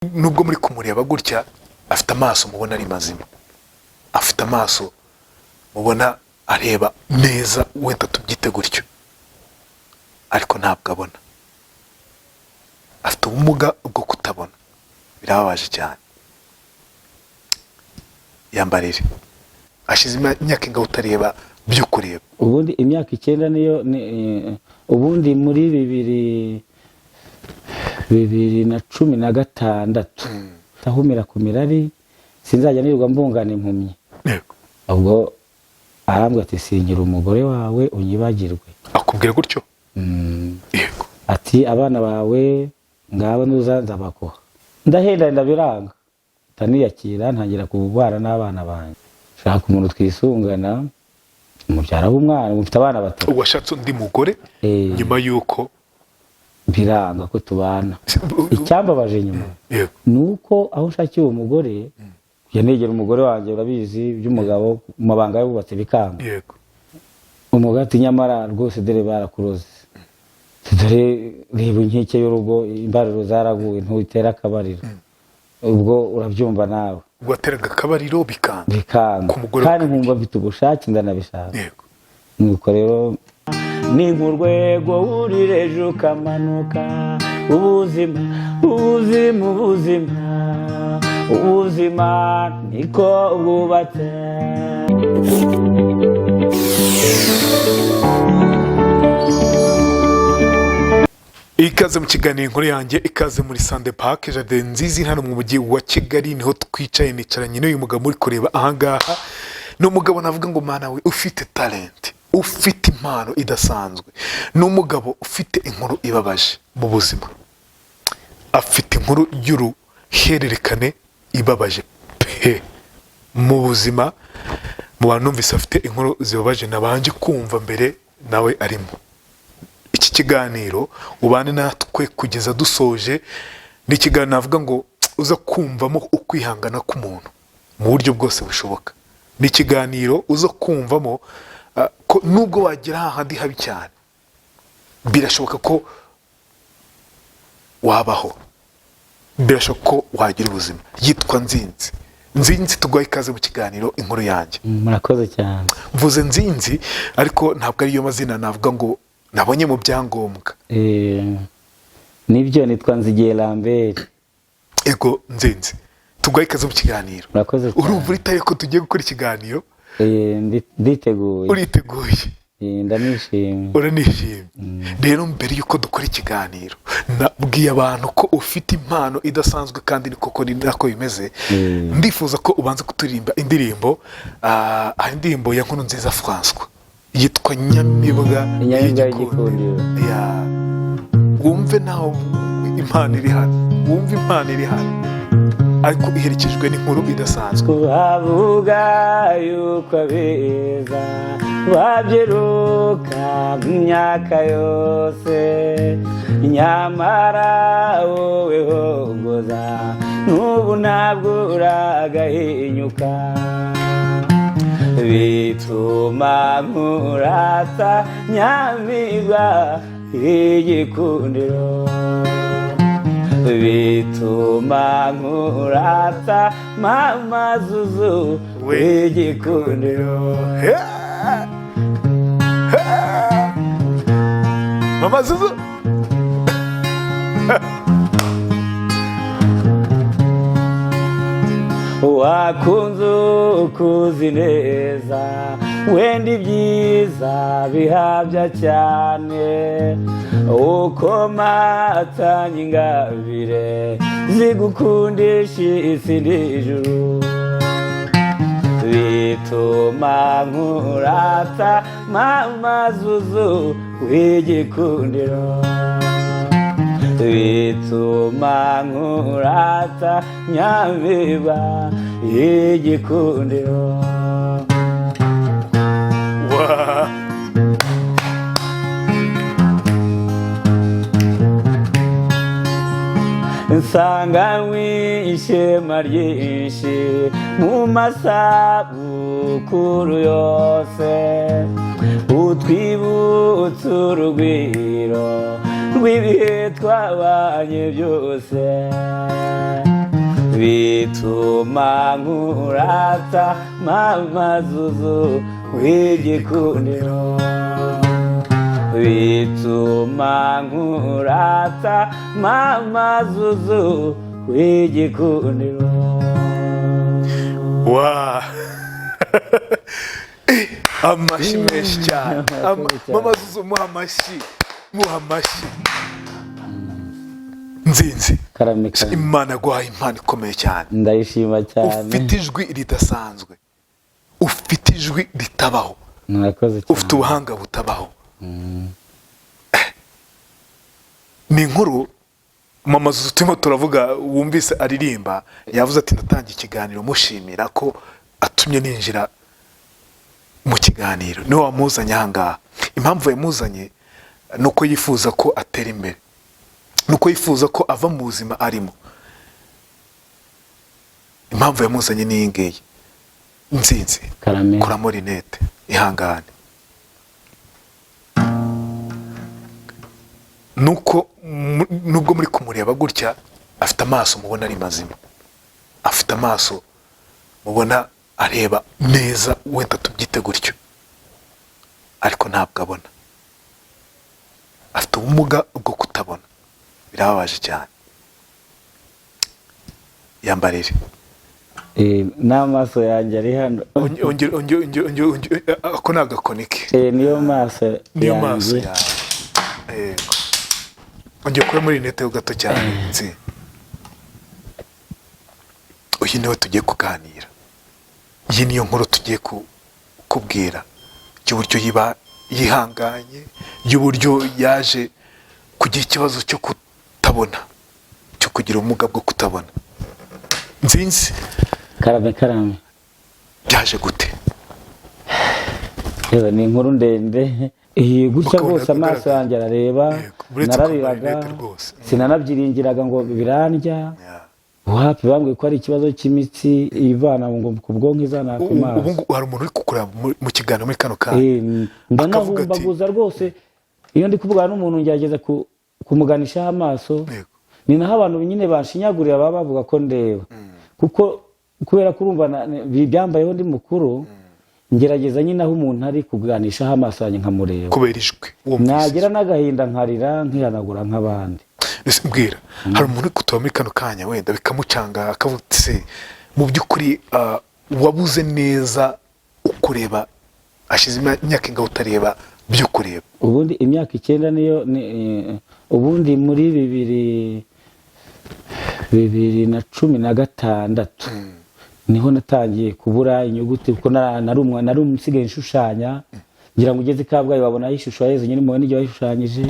nubwo muri kumureba gutya afite amaso mubona ari mazima, afite amaso mubona areba neza, wenda tubyite gutyo, ariko ntabwo abona, afite ubumuga bwo kutabona. Birababaje cyane. Yambarire ashize imyaka ingaho utareba byo kureba. Ubundi imyaka 9 niyo ubundi muri 2016 tahumira ku mirari sinzajya nirirwa mbungana impumyi. Yego. Ubwo arambwa ati singira umugore wawe unyibagirwe. Akubwira gutyo? Yego. Ati abana bawe ngabo nuzanza bakoha. Ndahenda ndabiranga. Taniyakira ntangira kububara n'abana banjye. Shaka umuntu twisungana, umubyara w'umwana, mufite abana batatu. Washatse undi mugore nyuma yuko biranga ko tubana. Icyambabaje nyuma nuko aho nshakiye umugore yanegera umugore wanjye, urabizi by'umugabo mu mabanga y'ububatse bikanga. Yego. Umugati nyamara rwose dere barakuroze. Dore reba inkike y'urugo, imbariro zaraguye, ntutera akabariro. Ubwo urabyumva nawe. Wateraga akabariro bikanga. Kandi nkumva mfite ubushake ndanabishaka. Yego. Nuko rero ni nk'urwego urireje ukamanuka, ubuzima niko bwubatse. Ikaze mu kiganiro inkuru yanjye, ikaze muri Sande Park Jardin nziza hano mu mujyi wa Kigali, niho twicaye nicaranye n'uyu mugabo muri kureba ahangaha. Ni umugabo navuga ngo mana we ufite talent, ufite impano idasanzwe. Ni umugabo ufite inkuru ibabaje mu buzima, afite inkuru y'uruhererekane ibabaje pe mu buzima. Mu bantu numvise afite inkuru zibabaje nabanje kumva mbere nawe arimo. Iki kiganiro ubane natwe kugeza dusoje. Ni ikiganiro navuga ngo uza kumvamo ukwihangana k'umuntu mu buryo bwose bushoboka. Ni ikiganiro uza kumvamo ko nubwo wagera hahandi habi cyane, birashoboka ko wabaho, birashoboka ko wagira ubuzima. Yitwa Nzinzi. Tugwaye ikaze mu kiganiro inkuru yanjye. Murakoze cyane. Mvuze Nzinzi ariko ntabwo ari yo mazina navuga ngo nabonye mu byangombwa. Nibyo nitwa Nzigiye Lambert. Ego Nzinzi, tugwaye ikaze mu kiganiro. Murakoze cyane. Urumva utaye ko tugiye gukora ikiganiro? Nditeguye. Uriteguye? Ndanishimye. Uranishimye. Rero mbere yuko dukora ikiganiro nabwiye abantu ko ufite impano idasanzwe kandi ni koko ni nako bimeze. Ndifuza ko ubanza kuturirimba indirimbo ya Nkuru Nziza François yitwa Nyamibwa y'Igikundiro. Wumve nawe impano iri hano, ariko iherekejwe n'inkuru idasanzwe. Bavuga yuko abeza babyiruka imyaka yose, nyamara wowe hogoza n'ubu ntabwo uragahinyuka. Bituma nkurata Nyamibwa y'Igikundiro, bituma nkurata Mama Zuzu w'Igikundiro. Mama Zuzu. Wakunze ukuzi neza, wenda ibyiza bihabya cyane, uko matanye ingabire zigukundisha isi n'ijuru. Bituma nkurata Mama Zuzu w'Igikundiro, bituma nkurata Nyamibwa y'Igikundiro. nsanganywe ishema ryinshi mu masabukuru yose, utwibutsa urugwiro rw'ibihe twabanye byose, bituma nkurata mama Zuzu w'igikundiro, bituma nkurata mama Zuzu w'igikundiro. Wow. Amashyi menshi cyane. Mama Zuzu muha amashyi. Nzinzi, Imana guhaye impano ikomeye cyane. Ndayishima cyane. Ufite ijwi ridasanzwe, ufite ijwi ritabaho, ufite ubuhanga butabaho. Ni inkuru Mama Zuzu turimo turavuga, wumvise aririmba, yavuze ati natangiye ikiganiro mushimira ko atumye ninjira mu kiganiro. Niwe wamuzanye ahangaha. Impamvu yamuzanye nuko yifuza ko atera imbere, nuko yifuza ko ava mu buzima arimo. Impamvu yamuzanye ni iyi ngiyi. Nzinzi, kuramo rinete, ihangane. Nuko nubwo muri kumureba gutya, afite amaso mubona ari mazima, afite amaso mubona areba neza, wenda tubyite gutyo, ariko ntabwo abona. Afite ubumuga bwo kutabona, birababaje cyane. Yambarire. N'amaso yanjye ari hano. Ako ni agakoni ke. Niyo maso yawe. Ongera kure muri rinete ho gato cyane. Uyu niwe tugiye kuganira. Iyi niyo nkuru tugiye kubwira, y'uburyo yiba yihanganye, y'uburyo yaje kugira ikibazo cyo kutabona, cyo kugira ubumuga bwo kutabona. Nzinzi, karame byaje gute? Reba ni inkuru ndende. Gutya rwose amaso yanjye arareba, narariraga, sinanabyiringiraga ngo birandya. Wapi bambwiye ko ari ikibazo cy'imitsi ivana ngo ku bwonko izana ku maso. Ubu hari umuntu uri kukureba mu kiganiro muri kano kanya. Ndanahumbaguza rwose. Iyo ndi kuvugana n'umuntu ngerageza kumuganishaho amaso. Ni naho abantu nyine banshinyagurira baba bavuga ko ndeba. Kuko kubera kurumva byambayeho ndi mukuru, ngerageza nyine aho umuntu ari kuganishaho amaso yanjye nkamureba. Kubera ijwi. Nagira n'agahinda nkarira nkihanagura nk'abandi. Mbwira, hari umuntu uri kutuba muri kano kanya wenda bikamucanga akavuga ati mu by'ukuri wabuze neza ukureba, ashize imyaka ingahe utareba by'ukureba? Ubundi imyaka 9 niyo ubundi muri 2016 niho natangiye kubura inyuguti, kuko nari umusigaye nshushanya. Ngira ngo ugeze Kabgayi wabona ishusho ya Yezu nyine mubona ibyo yashushanyije.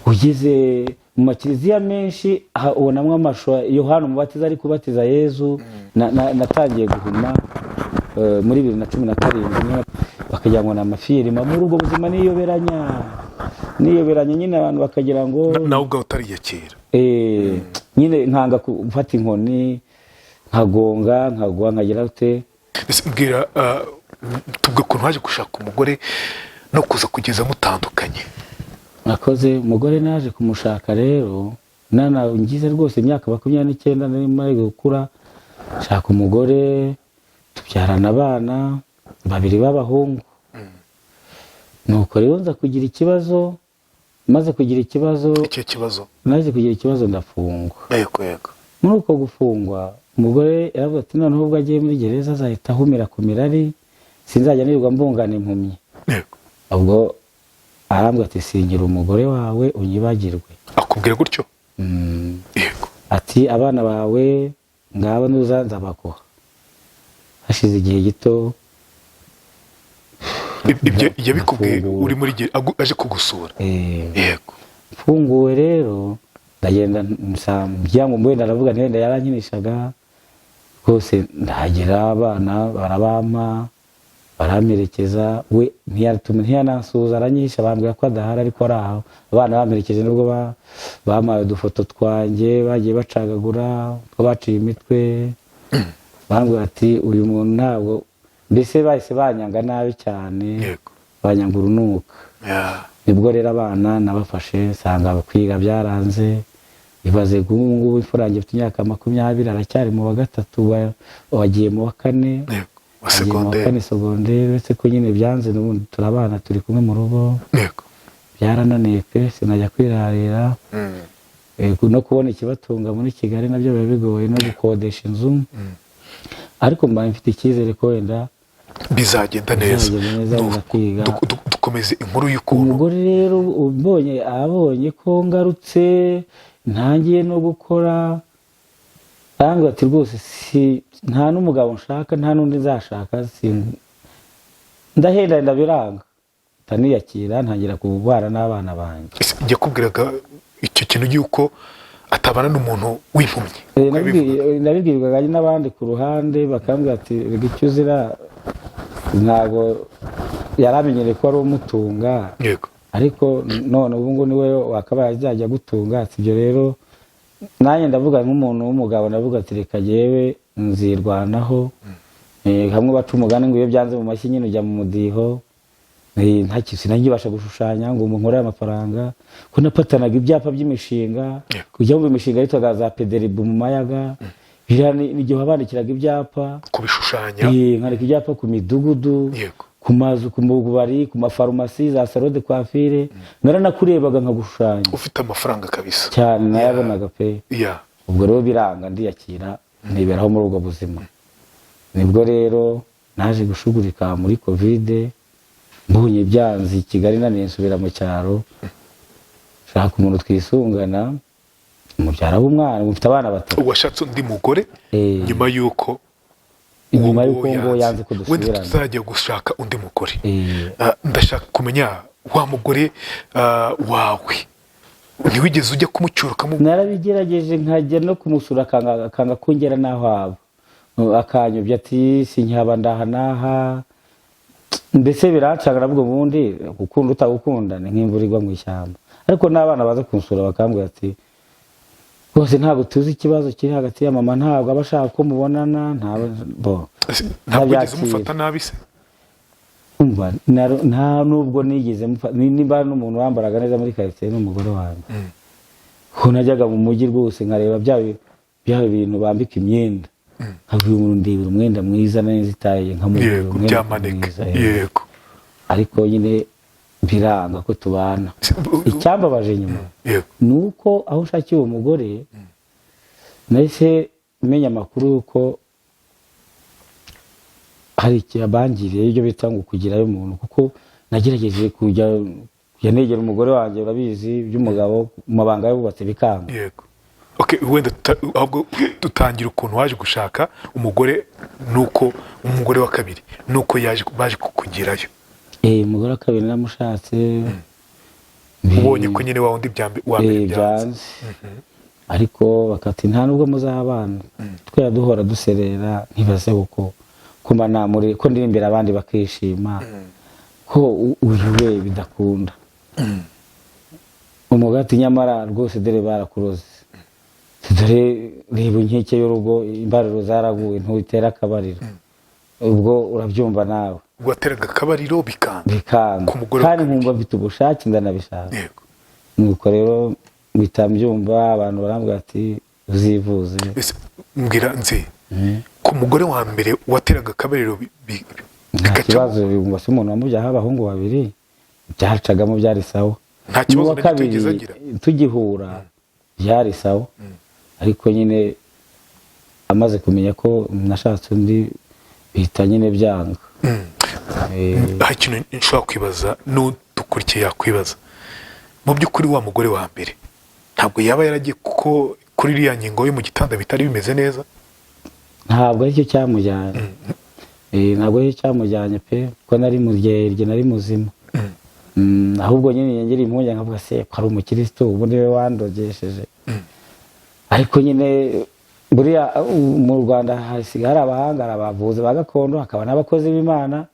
Ugeze mu makiriziya menshi ubonamwe amashusho Yohana Umubatiza ari kubatiza Yezu. Natangiye guhuma muri 2017 bakagira ngo n'amafirima. Muri ubwo buzima niyoberanya nyine abantu bakagira ngo nawe ubwo utariyakira. Nyine nkanga gufata inkoni, nkagwa nkagira ute. Mbwira, tubwo ukuntu haje gushaka umugore no kuza kugeza mutandukanye. Nakoze umugore naje kumushaka rero, ngize rwose imyaka 29 nari maze gukura, shaka umugore, tubyarana abana 2 b'abahungu. Nuko rero nza kugira ikibazo, maze kugira ikibazo. Icyo kibazo? Naje kugira ikibazo ndafungwa. Yego. Muri uko gufungwa, umugore yaravuze ati noneho ubwo agiye muri gereza azahita ahumira ku mirari, sinzajya nirirwa mbungana impumyi. Yego. Ubwo arambwira ati singira umugore wawe unyibagirwe. Akubwira gutyo? Yego. Ati abana bawe ngaba nuzanza bakoha. Hashize igihe gito ibyo yabikubwiye uri muri aje kugusura. Yego. Mfunguwe rero ndagenda nsambya ngo naravuga nenda yarankinishaga rwose, ndagera abana barabama baramerekeza we ntiyanansuhuza aranyisha bambwira ko adahari ariko ari aho abana bamerekeje nubwo bampaye udufoto twanjye bagiye bacagagura two baciye imitwe bambwira ati uyu muntu ntabwo mbese bahise banyanga nabi cyane banyanga urunuka nibwo rero abana nabafashe nsanga kwiga byaranze ibaze ngubu imfurange ifite imyaka 20 aracyari mu wa gatatu wagiye mu wa kane segonderi uretse ko nyine byanze n'ubundi turabana turi kumwe mu rugo byarananiye pe sinajya kwirarira no kubona ikibatunga muri Kigali nabyo biba bigoye no gukodesha inzu ariko mbaye mfite icyizere ko wenda bizagenda neza dukomeze inkuru y'ukuntu umugore rero abonye ko ngarutse ntangiye no gukora cyangwa ati rwose nta n'umugabo nshaka nta n'undi nzashaka ndahenda biranga ntaniyakira ntangira kubana n'abana banjye njye kubwiraga icyo kintu y'uko atabana n'umuntu w'impumyi nabibwirwaga n'abandi ku ruhande bakambwira ati rega icyo uzira ntabwo yaramenyereye ko ari umutunga ariko none ubu ngubu niwe wakabaye azajya gutunga ibyo rero nanjye ndavuga nk'umuntu w'umugabo ndavuga ati reka yewe nzirwanaho hamwe baca umugani ngo iyo byanze mu mashyi nyine ujya mu mudiho sinagibasha gushushanya ngo umuntu nkorere amafaranga ko napatanaga ibyapa by'imishinga kujya mu imishinga yitwaga za pederibu mu mayaga igihe wabandikiraga ibyapa kubishushanya nkareka ibyapa ku midugudu ku mazu ku bubari ku mafarumasi za salo de coiffure naranakurebaga nkagushushanya ufite amafaranga kabisa cyane nayabonaga pe ubwo rero biranga ndiyakira niberaho muri ubwo buzima nibwo rero naje gushugurika muri covid mbonye byanze Kigali naniye nsubira mu cyaro shaka umuntu twisungana umubyara w'umwana mufite abana batatu washatse undi mugore nyuma y'uko ngo yanze kudusubirana wenda tuzajya gushaka undi mugore ndashaka kumenya wa mugore wawe ntiwigeze ujya kumucyura narabigerageje nkajya no kumusura akanga kongera n'aho aba akanyobya ati sinkaba ndaha n'aha mbese birancanga nabwo ubundi gukunda utagukunda ni nk'imvura igwa mu ishyamba ariko n'abana baza kunsura bakambwira ati rwose ntabwo tuzi ikibazo kiri hagati ya mama ntabwo aba ashaka ko mubonana ntabwo ugeze umufata nabi se nta nubwo nigeze nimba n'umuntu wambaraga neza muri karitsiye n'umugore wanjye ko najyaga mu mujyi rwose nkareba bya bintu bambika imyenda nkavuye umuntu ndebera umwenda mwiza neza itaye nkamubwira umwenda mwiza ariko nyine biranga ko tubana icyambabaje nyuma ni uko aho ushakiye uwo mugore nahise menya amakuru y'uko hari ikibangiriye ibyo bita ngo kugirayo umuntu kuko nagerageje kujya negera umugore wanjye urabizi by'umugabo mu mabanga y'ububatse bikanga wenda ahubwo dutangira ukuntu waje gushaka umugore nuko umugore wa kabiri nuko baje kukugirayo umugore wa kabiri namushatse ubonye ko nyine wa wundi byanze ariko bakati nta nubwo muzabana twera duhora duserera ntibaze kuko kuma namuri ko ndiri imbere abandi bakishima ko uyu we bidakunda umugati nyamara rwose dore barakuroze dore reba inkike y'urugo imbariro zaraguye ntutera akabariro ubwo urabyumva nawe wateraga akabariro bikanga kandi nkumva mfite ubushake ndanabishaka nuko rero mpita mbyumva abantu barambwira ati uzivuze mbwira nzi ku mugore wa mbere wateraga akabariro nta kibazo yumva se umuntu wamubyaha abahungu babiri byacagamo byari sawa nta kibazo na gito yigeze agira tugihura byari sawa ariko nyine amaze kumenya ko nashatse undi bihita nyine byanga hari ikintu nshobora kwibaza n'udukurikiye yakwibaza mu by'ukuri wa mugore wa mbere ntabwo yaba yaragiye kuko kuri iriya ngingo yo mu gitanda bitari bimeze neza ntabwo aricyo cyamujyanye ntabwo aricyo cyamujyanye pe kuko nari muryerye nari muzima ahubwo nyine yengera impunya nkavuga se ko ari umukristo ubu niwe wandogesheje ariko nyine buriya mu Rwanda hasigaye hari abahanga hari abavuzi ba gakondo hakaba n'abakozi b'Imana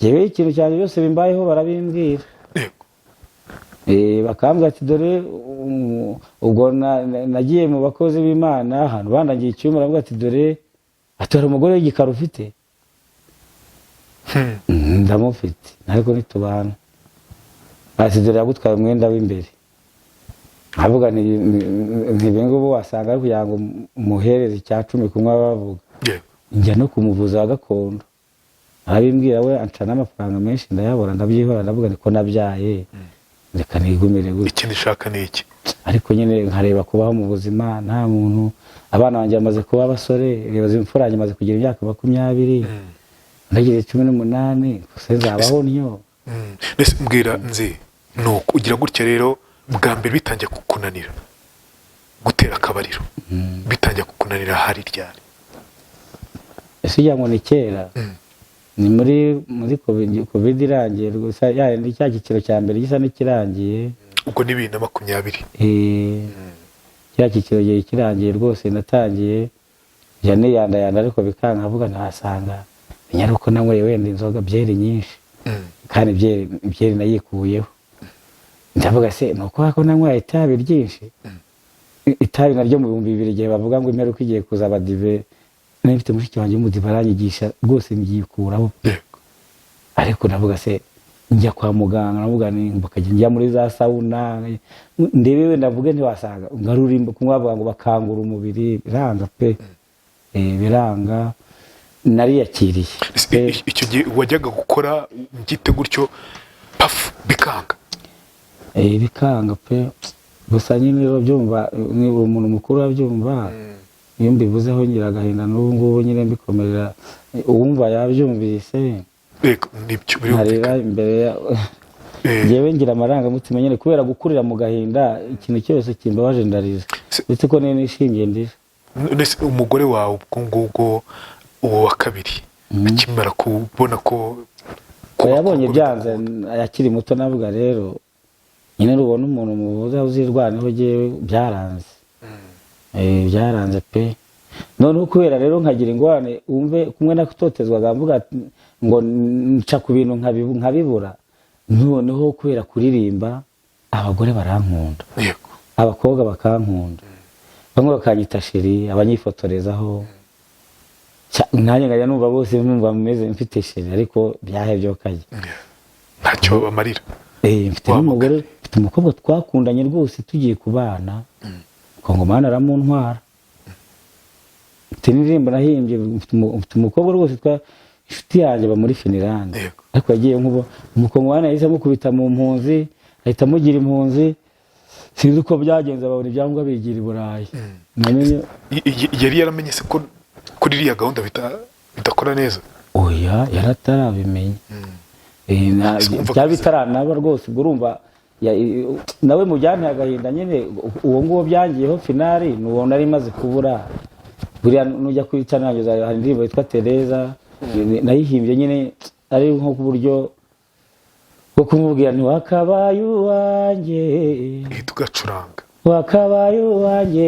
jewe ikintu cyane byose bimbayeho barabimbwira bakambwira ati dore ubwo nagiye mu bakozi b'Imana ahantu bandangiye icyuma baravuga ati dore atari umugore w'igikara ufite ndamufite ariko nitubana ati dore yagutwaye umwenda w'imbere avuga ntibengo bo wasanga ari kugira ngo umuhereze icya 10 kumwe bavuga njya no kumuvuza wa gakondo arabimbwira we ancana amafaranga menshi ndayabora ndabyihora ndavuga ko nabyaye reka nigumire gutya ikindi shaka ni iki ariko nyine nkareba kubaho mu buzima nta muntu abana banjye bamaze kuba abasore rebaza imfuranye maze kugira imyaka 20 ndagira 18 gusa zabaho niyo nese mbwira nzi nuko ugira gutya rero bwa mbere bitangiye kukunanira gutera akabariro bitangiye kukunanira hari ryari ese yango ni kera ni muri covid irangiye gusa ya ni cya giciro cya mbere gisa n'ikirangiye ubwo ni 2020 cya giciro gihe kirangiye rwose natangiye jane yanda ariko bikanga avuga ntasanga nyaruko nanyweye wenda inzoga byeri nyinshi kandi byeri nayikuyeho ndavuga se nuko ko nanyweye itabi ryinshi itabi naryo mu 2000 gihe bavuga ngo imperuka igiye kuzaba dive nifite mushiki wanjye umudive aranyigisha rwose mbyikuraho ariko navuga se njya kwa muganga navuga ni bakajya njya muri za sauna ndebewe ndavuga ntiwasanga ngarurimba kumwavuga ngo bakangura umubiri biranga pe biranga nariyakiriye icyo gihe wajyaga gukora ngite gutyo paf bikanga bikanga pe gusa nyine rero byumva ni umuntu mukuru abyumva iyo mbivuzeho ngira agahinda n'ubu ngubu nyine mbikomerera uwumva yabyumvise nibyo birumvikana imbere yewe ngira amarangamutima nyine kubera gukurira mu gahinda ikintu cyose kimbabaje ndariza ndetse ko nishimye ndira umugore wawe ubwo uwo wa kabiri akimara kubona ko yabonye byanze yakiri muto navuga rero nyine rubona umuntu muvuza uzirwaneho jewe byaranze byaranze pe noneho kubera rero nkagira ingwane umve kumwe nakutotezwa gavuga ngo nca ku bintu nkabibura noneho kubera kuririmba abagore barankunda abakobwa bakankunda bamwe bakanyita sheri abanyifotorezaho nanjye ngajya numva bose numva mumeze mfite sheri ariko byahebye kaje ntacyo bamarira mfite n'umugore mfite umukobwa twakundanye rwose tugiye kubana Kongomana aramuntwara mfite n'indirimbo nahimbye mfite umukobwa rwose inshuti yanjye ba muri Finland ariko yagiye nk'ubo umukongomana yahise amukubita mu mpunzi ahita amugira impunzi sinzi uko byagenze babona ibyangombwa bigira i Burayi yari yaramenye se ko kuri iriya gahunda bidakora neza oya yaratarabimenye byaba bitaranaba rwose ubwo urumva nawe mujyane agahinda nyine uwo nguwo byangiyeho finali nuwo nari maze kubura buriya nujya kwica nanjye hari indirimbo yitwa Tereza nayihimbye nyine ari nko ku buryo bwo kumubwira nti wakabaye uwanjye tugacuranga wakabaye uwanjye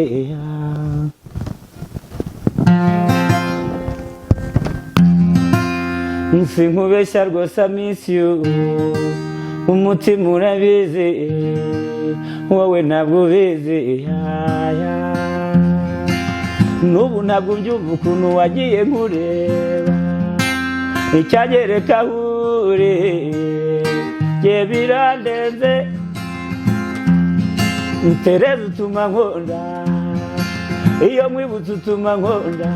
sinkubeshya rwose I miss you umutima urabizi wowe ntabwo ubizi n'ubu ntabwo ubyumva ukuntu wagiye nkureba icyagereka aho uri jye birandenze Tereza utuma nkunda iyo mwibutse utuma nkunda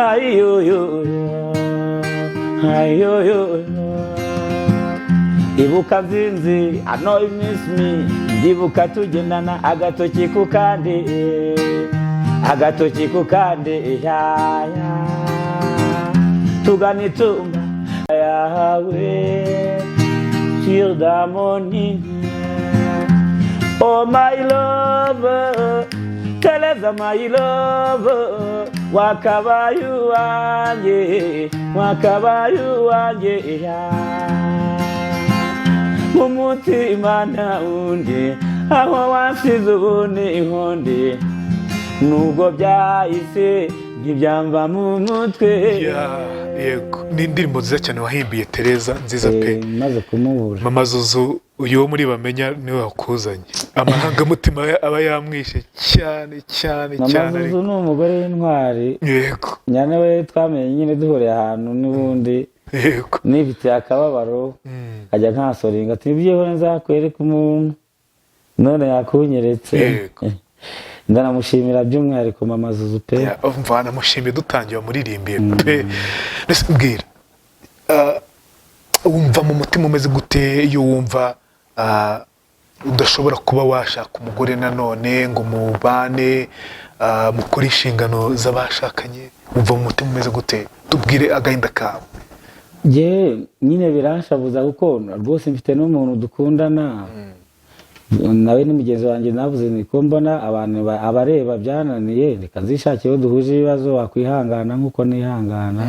ayoyoyo ibuka nzinzi I know you miss me ndibuka tugendana agatoki ku kandi tugana itumba yawe till the morning oh my love Tereza my love wakabaye uwanjye umutima nta wundi aho wansize ubu ni inkundi nubwo byahise ntibyamba mu mutwe. yego ni indirimbo nziza cyane wahimbiye Tereza, nziza pe. maze kumubura Mama Zuzu uyu wo muri Bamenya niwe wakuzanye, amarangamutima aba yamwishe cyane cyane cyane. Mama Zuzu ni umugore w'intwari. Yego nyane we twamenye nyine duhuriye ahantu n'ubundi yego nifitiye akababaro ajya nkasoringa ati ibyo nzakwereka umuntu none yakunyeretse. Yego. Ndanamushimira by'umwihariko Mama Zuzu pe. umva namushimiye dutangiye wamuririmbiye pe. Mbese mbwira wumva mu mutima umeze gute iyo wumva udashobora kuba washaka umugore nanone ngo mubane mukore inshingano z'abashakanye, wumva mu mutima umeze gute? Tubwire agahinda kawe. nyine biranshabuza kuko rwose mfite n'umuntu dukundana nawe ni mugenzi wanjye, navuze niko mbona abantu abareba byananiye reka nzishakire duhuje ibibazo wakwihangana nk'uko nihangana,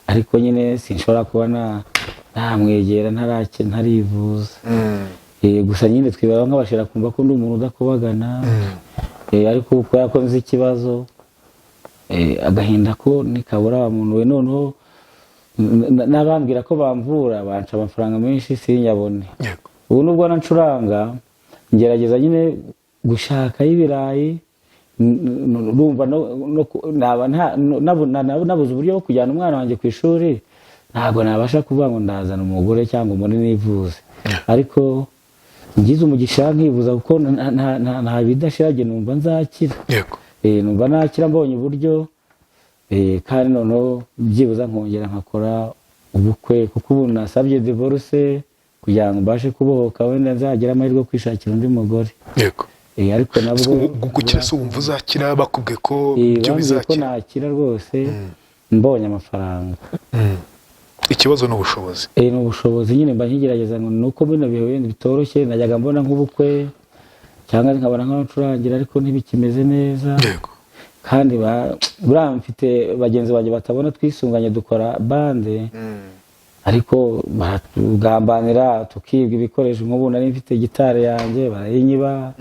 ariko nyine sinshobora kubona namwegera ntarivuza. Gusa nyine twibara nk'abashira kumva ko ndi umuntu udakubagana, ariko kubera ko nzi ikibazo agahinda ko nikabura wa muntu we, noneho nabambwira ko bamvura banca amafaranga menshi sinyabone. Ubu nubwo nancuranga ngerageza nyine gushaka y'ibirayi, urumva nabuze uburyo bwo kujyana umwana wanjye ku ishuri, ntabwo nabasha kuvuga ngo ndazana umugore cyangwa umuntu nivuze, ariko ngize umugisha nkivuza kuko nta bidashirage numva nzakira. Numva nakira mbonye uburyo, kandi noneho byibuza nkongera nkakora ubukwe kuko ubu nasabye divorce kugira ngo mbashe kubohoka, wenda nzagira amahirwe yo kwishakira undi mugore. Ariko nabwo gukira se wumva uzakira? Bakubwiye ko ibyo bizakira? ko nakira rwose mbonye amafaranga. Ikibazo ni ubushobozi. Ni ubushobozi nyine mba nkigerageza ngo nuko bino bihe wenda bitoroshye, najyaga mbona nk'ubukwe cyangwa nkabona nk'abacurangira ariko ntibikimeze neza. Kandi buriya mfite bagenzi banjye batabona twisunganye dukora bande, ariko batugambanira tukibwa ibikoresho. nk'ubu nari mfite gitari yanjye barayinyiba,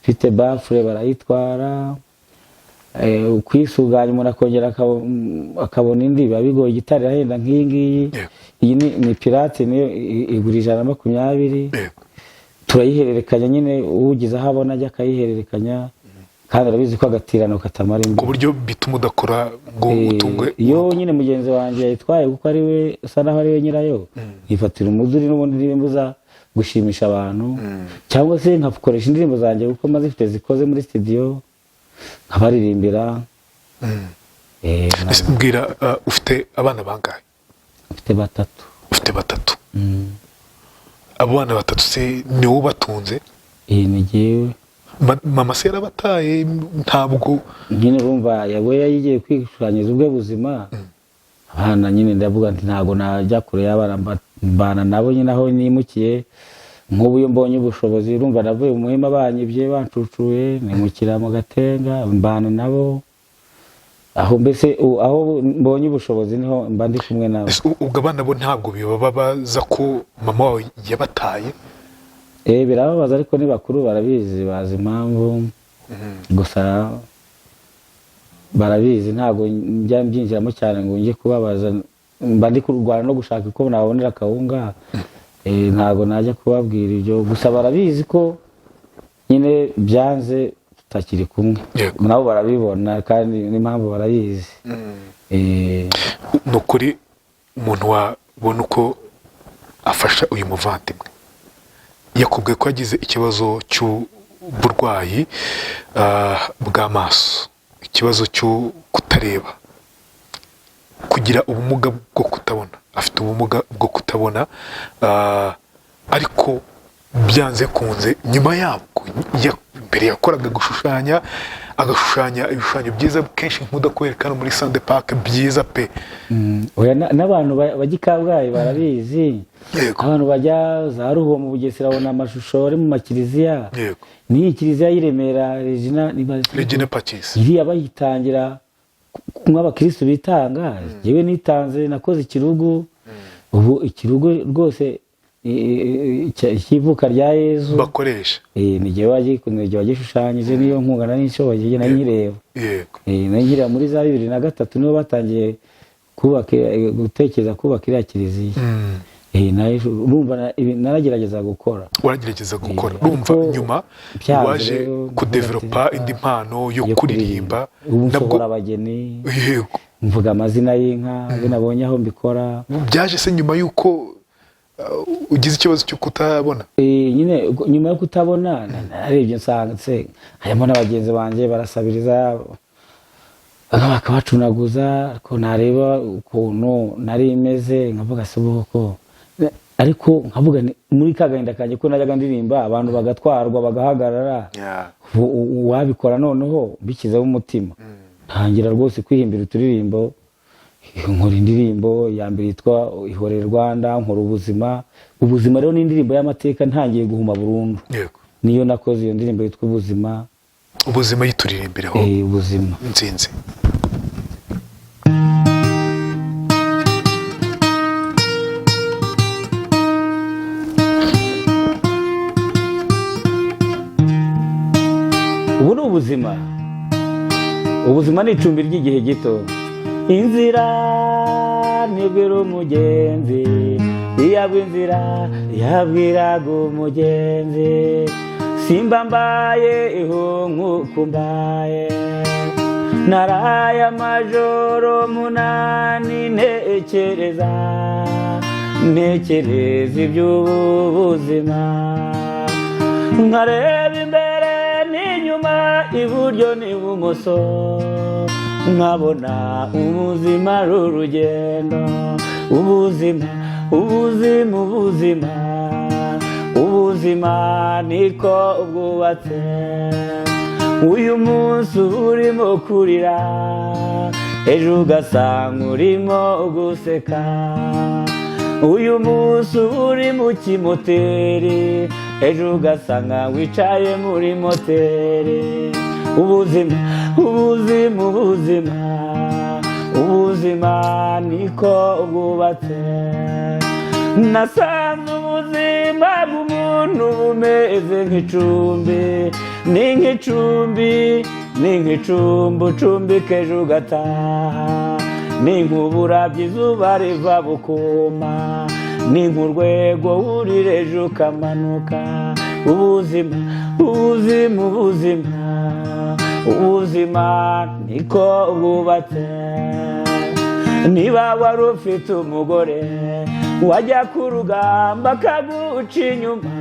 mfite bafure barayitwara, kwisuganya umuntu akongera akabona indi biba bigoye. Gitari irahenda nk'iyi ngiyi, iyi ni pirate, niyo igura 120, turayihererekanya nyine ugize aho abona ajya akayihererekanya, kandi arabizi ko agatirano katamara imbi, ku buryo bituma udakora ngo utungwe. iyo nyine mugenzi wanjye yayitwaye kuko ari we usa naho ari we nyirayo, yifatira umuduri n'ubundi ntibimbuza gushimisha abantu, cyangwa se nkakoresha indirimbo zanjye kuko maze zifite zikoze muri studio nkabaririmbira. Mbwira ufite abana bangahe? Mfite 3. Ufite 3? Abo bana 3 se ni wowe ubatunze? Ni jyewe. Mama se yarabataye? Ntabwo nyine urumva yawe yagiye kwishushanyiriza ubwe buzima, abana nyine ndavuga nti ntabwo najya kure y'abana, mbana nabo nyine aho nimukiye. Nk'ubu iyo mbonye ubushobozi urumva navuye mu muhima banyibye bancucuye, nimukira mu Gatenga mbana nabo, aho mbese aho mbonye ubushobozi niho mba ndi kumwe nabo. Ubwo abana bo ntabwo bibabaza ko mama wawe yabataye? Birababaza ariko ni bakuru barabizi, bazi impamvu, gusa barabizi ntabwo njya mbyinjiramo cyane ngo njye kubabaza. Mba ndi kurwana no gushaka uko nabonera akawunga, ntabwo najya kubabwira ibyo, gusa barabizi ko nyine byanze tutakiri kumwe, nabo barabibona kandi n'impamvu barayizi. Ni ukuri umuntu wabona uko afasha uyu muvandimwe, yakubwiye ko yagize ikibazo cy'uburwayi bw'amaso, ikibazo cyo kutareba, kugira ubumuga bwo kutabona. Afite ubumuga bwo kutabona, ariko byanze kunze nyuma yabwo mbere yakoraga gushushanya, agashushanya ibishushanyo byiza kenshi nkunda kwerekana muri Sande Park byiza pe. N'abantu bajya i Kabgayi barabizi, abantu bajya za Ruho mu Bugesera babona amashusho ari mu makiliziya. N'iyi kiliziya y'i Remera Regina Pacis iriya bayitangira nk'abakristo bitanga, yewe nitanze nakoze ikirugu. Ubu ikirugu rwose ikivuka rya Yezu bakoresha n'igihe wagishushanyije niyo nkunga nari nshoboye nanyireba nanyireba muri za 2003 niho batangiye gutekereza kubaka iriya kiliziya urumva naragerageza gukora urumva nyuma waje kudevelopa indi mpano yo kuririmba ubu nsohora abageni mvuga amazina y'inka nabonye aho mbikora byaje se nyuma y'uko ugize ikibazo cyo kutabona nyine nyuma yo kutabona narebye nsanga harimo n'abagenzi banjye barasabiriza bakabacunaguza ariko nareba ukuntu nari imeze nkavuga se uko ariko nkavuga muri kagahinda kanjye ko najyaga ndirimba abantu bagatwarwa bagahagarara wabikora noneho bikizeho umutima ntangira rwose kwihimbira uturirimbo nkora indirimbo ya mbere yitwa Ihorere Rwanda nkora ubuzima rero ni indirimbo y'amateka ntangiye guhuma burundu niyo nakoze iyo ndirimbo yitwa ubuzima yituririmbireho ubuzima nzinzi ubu ni ubuzima ni icumbi ry'igihe gito inzira ntibwira umugenzi iyabwa inzira yabwiraga umugenzi simba mbaye nk'uko mbaye naraye amajoro munani ntekereza iby'ubu buzima nkareba imbere n'inyuma iburyo n'ibumoso nkabona ubuzima ari urugendo ubuzima niko bwubatse uyu munsi urimo kurira ejo ugasanga urimo guseka uyu munsi uri mu kimoteri ejo ugasanga wicaye muri moteri ubuzima niko bwubatse nasanze ubuzima bw'umuntu bumeze nk'icumbi ni nk'icumbi ucumbika ejo ugataha ni nk'uburabyo izuba riva bukuma ni nk'urwego wurira ejo ukamanuka ubuzima niko bwubatse niba wari ufite umugore wajya ku rugamba akaguca inyuma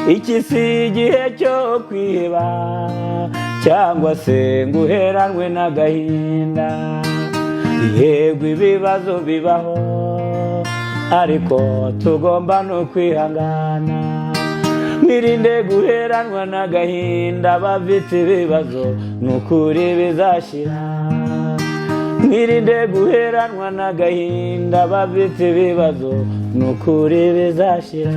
iki si igihe cyo kwiheba cyangwa se ngo uheranwe n'agahinda yego ibibazo bibaho ariko tugomba no kwihangana mwirinde guheranwa n'agahinda bafite ibibazo n'ukuri bizashira mwirinde guheranwa n'agahinda bafite ibibazo n'ukuri bizashira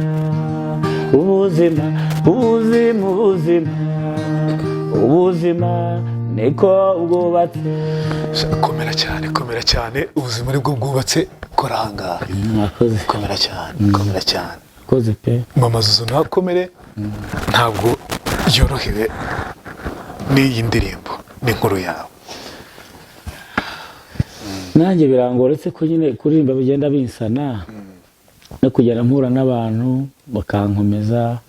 ubuzima niko bwubatse komera cyane ubuzima nibwo bwubatse koranga komera cyane koze pe mama Zuzu ntakomere ntabwo yorohewe n'iyi ndirimbo n'inkuru yawe nanjye birangora uretse ko nyine kuririmba bigenda binsana no kugera mpura n'abantu bakankomeza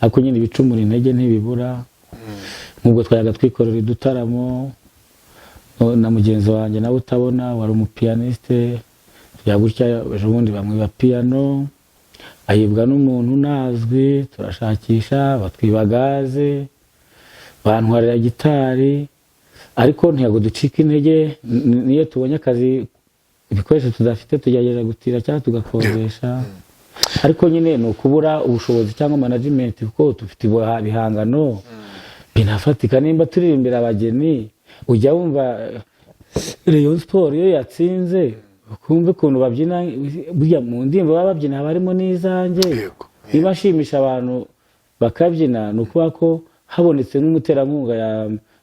ariko nyine ibicumura intege ntibibura nk'ubwo twayaga twikorera udutaramo na mugenzi wanjye nawe utabona wari umupiyaniste yagutya ejo bundi bamwiba piyano ayibwa n'umuntu unazwi turashakisha batwiba gaze bantwarira gitari ariko ntiyago ducika intege niyo tubonye akazi ibikoresho tudafite tugerageza gutira cyangwa tugakodesha ariko nyine ni ukubura ubushobozi cyangwa management kuko dufite ibihangano binafatika nimba turirimbira abageni ujya wumva Rayon Sport iyo yatsinze ukumva ukuntu babyina burya mu ndirimbo baba babyina haba harimo n'izanjye niba ashimisha abantu bakabyina ni ukuvuga ko habonetse n'umuterankunga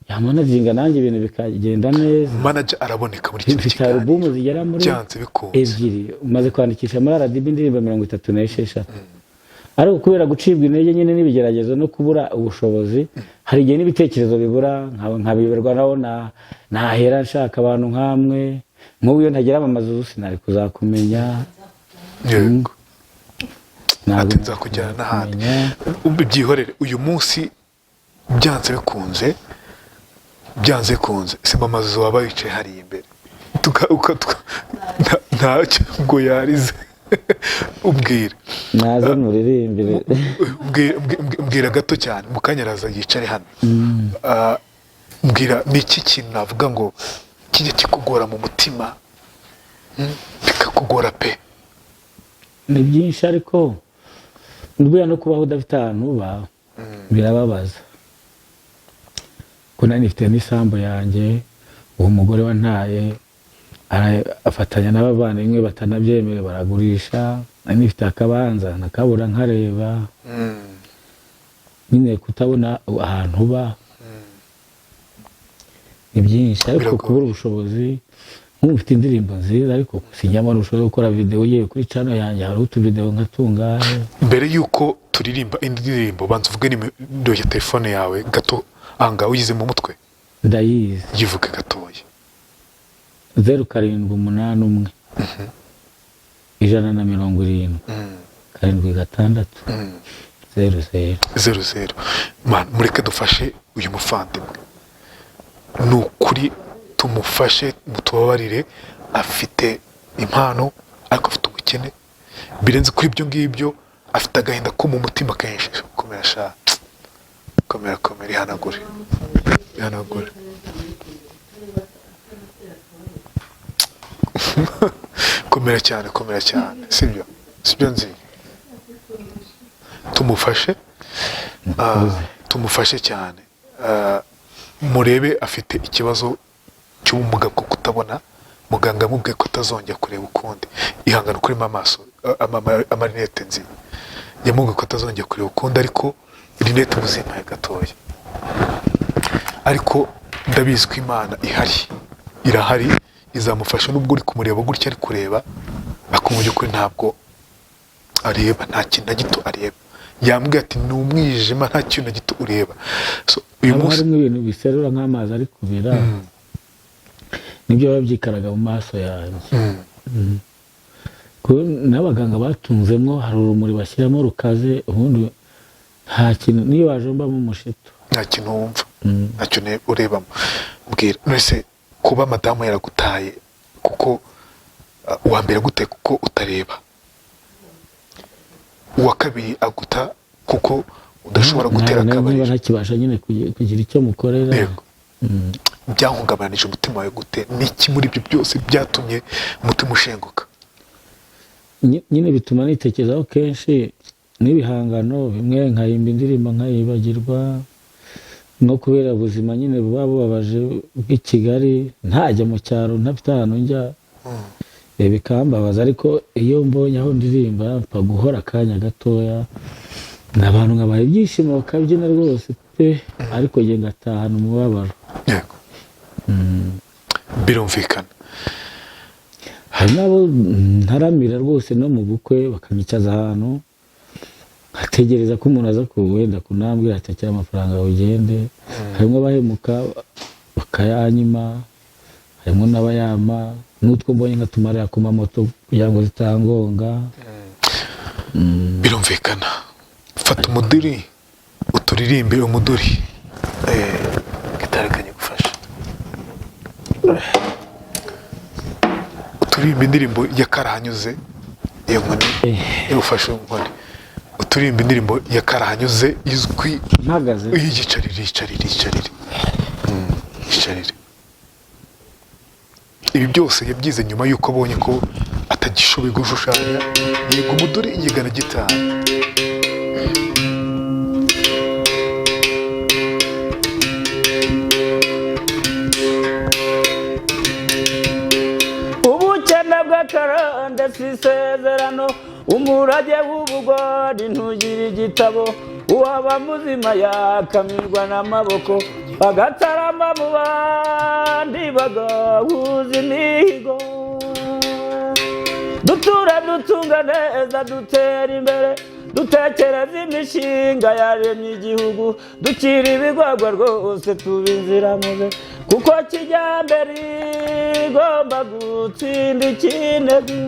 yamanaginga nanjye ibintu bikagenda neza. manager araboneka muri kino Mfite alubumu zigera muri byanze bikunze ebyiri umaze kwandikisha muri RDB indirimbo 36. Ariko kubera gucibwa intege nyine n'ibigeragezo no kubura ubushobozi, hari igihe n'ibitekerezo bibura, nkabiberwa naho nahera nshaka abantu nkamwe, nk'ubu iyo ntagira amamazu sinari kuzakumenya. yego ati nzakujyana n'ahandi. Byihorere uyu munsi byanze bikunze simba amazu waba wicaye hariya imbere ntacyo ngo yarize ubwira naza muririmbire mbwira gato cyane mu kanya araza yicare hano. Mbwira ni iki kintu navuga ngo kijya kikugora mu mutima bikakugora pe? Ni byinshi ariko ndubwira no kubaho udafite ahantu uba birababaza. Ko nari nifite n'isambu yanjye, uwo mugore wantaye afatanya n'abavandimwe batanabyemere baragurisha, nari nifite akabanza nakabura nkareba. Nyine kutabona ahantu uba ni byinshi, ariko kubura ubushobozi. Nk'ubu mfite indirimbo nziza ariko sinjyamo n'ubushobozi gukora video ugiye kuri channel yanjye, hari utuvideo nkatungahe. Mbere yuko turirimba indirimbo banza uvuge nimero ya telefone yawe gato anga uyize mu mutwe. Ndayizi. Yivuge gatoya. 0781 170 76 00. Man, mureke dufashe uyu muvandimwe. Ni ukuri tumufashe, mutubabarire. Afite impano ariko afite ubukene birenze kuri ibyo ngibyo, afite agahinda ko mu mutima kenshi. Komera sha, komera ihanagure komera cyane sibyo nzi. Tumufashe cyane. Murebe afite ikibazo cy'ubumuga bwo kutabona, muganga amubwiye ko atazongera kureba ukundi. Ihangana ukurimo amaso amarinete nzi, yamubwiye ko atazongera kureba ukundi, ariko rinete muzimpaye gatoya. Ariko ndabizi ko Imana irahari izamufasha. Nubwo uri kumureba gutya ari kureba, akumva ko ntabwo areba, nta kintu na gito areba. Yambwiye ati ni umwijima, nta kintu na gito ureba. So uyu munsi harimo ibintu biserura nk'amazi ari kubira, nibyo babyikaraga mu maso yanjye. N'abaganga batunzemo hari urumuri bashyiramo rukaze, ubundi nta kintu, niyo wajombamo umushito nta kintu wumva, ntacyo urebamo. Mbwira nese kuba madamu yaragutaye kuko uwa mbere gute kuko utareba, uwa kabiri aguta kuko udashobora gutera akabariro, niba ntakibasha nyine kugira icyo mukorera. Byahungabanije umutima wawe gute? Niki muri ibyo byose byatumye umutima ushenguka? Nyine bituma nitekerezaho kenshi n'ibihangano bimwe, nkahimba indirimbo nkayibagirwa, no kubera ubuzima nyine buba bubabaje bw'i Kigali, ntajya mu cyaro ntafite ahantu njya, bikambabaza. Ariko iyo mbonye aho ndirimba mpa guhora akanya gatoya, n'abantu nkabaha ibyishimo bakabyina rwose pe, ariko njye ngatahana umubabaro. Yego. Birumvikana. Hari n'abo ntaramira rwose no mu bukwe bakanyicaza ahantu, nkategereza ko umuntu aza wenda kunambwira ati akira amafaranga ugende. Harimo abahemuka bakayanyima, harimo n'abayama, n'utwo mbonye nkatumarira ku mamoto kugira ngo zitangonga. Birumvikana. Fata umuduri uturirimbe umuduri. Gitari kanyigufasha. Uturirimbe indirimbo ya Karahanyuze, iyo nkoni ufashe inkoni. Uturirimbe indirimbo ya Karahanyuze izwi mpagaze. Yicarire. Ibi byose yabyize nyuma yuko abonye ko atagishoboye gushushanya, yiga umuduri yigana gitari. Ubukene bw'akarande si isezerano, umurage w'ubugori ntugira igitabo, uwaba muzima yakamirwa n'amaboko. bagatarama mu bandi bagahuza imihigo dutura dutunga neza dutera imbere dutekereza imishinga yaremye igihugu dukira ibigwagwa rwose tuba inziramuze kuko kijyambere igomba gutsinda ikinegu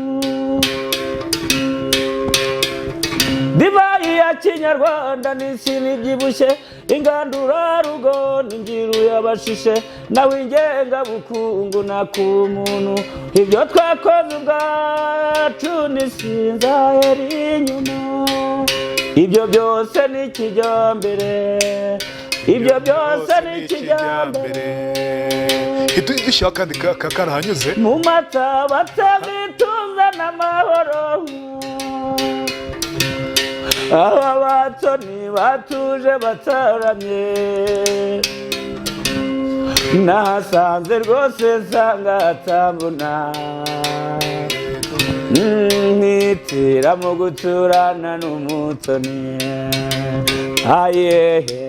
divayi ya kinyarwanda n'isini byibushye ingandurarugo n'ingiru y'abashishe nawe ingengabukungu nak'umuntu ibyo twakoze ubwacu n'isinzahera inyuma ibyo byose ni ikijyambere ibyo byose ni ikijyambere dushyiraho akandi karahanyuze mu mata batazituza n'amahoro aba batoni batuje bataramye nahasanze rwose nsanga hatambuna nkitira mu guturana n'umutoni ayehe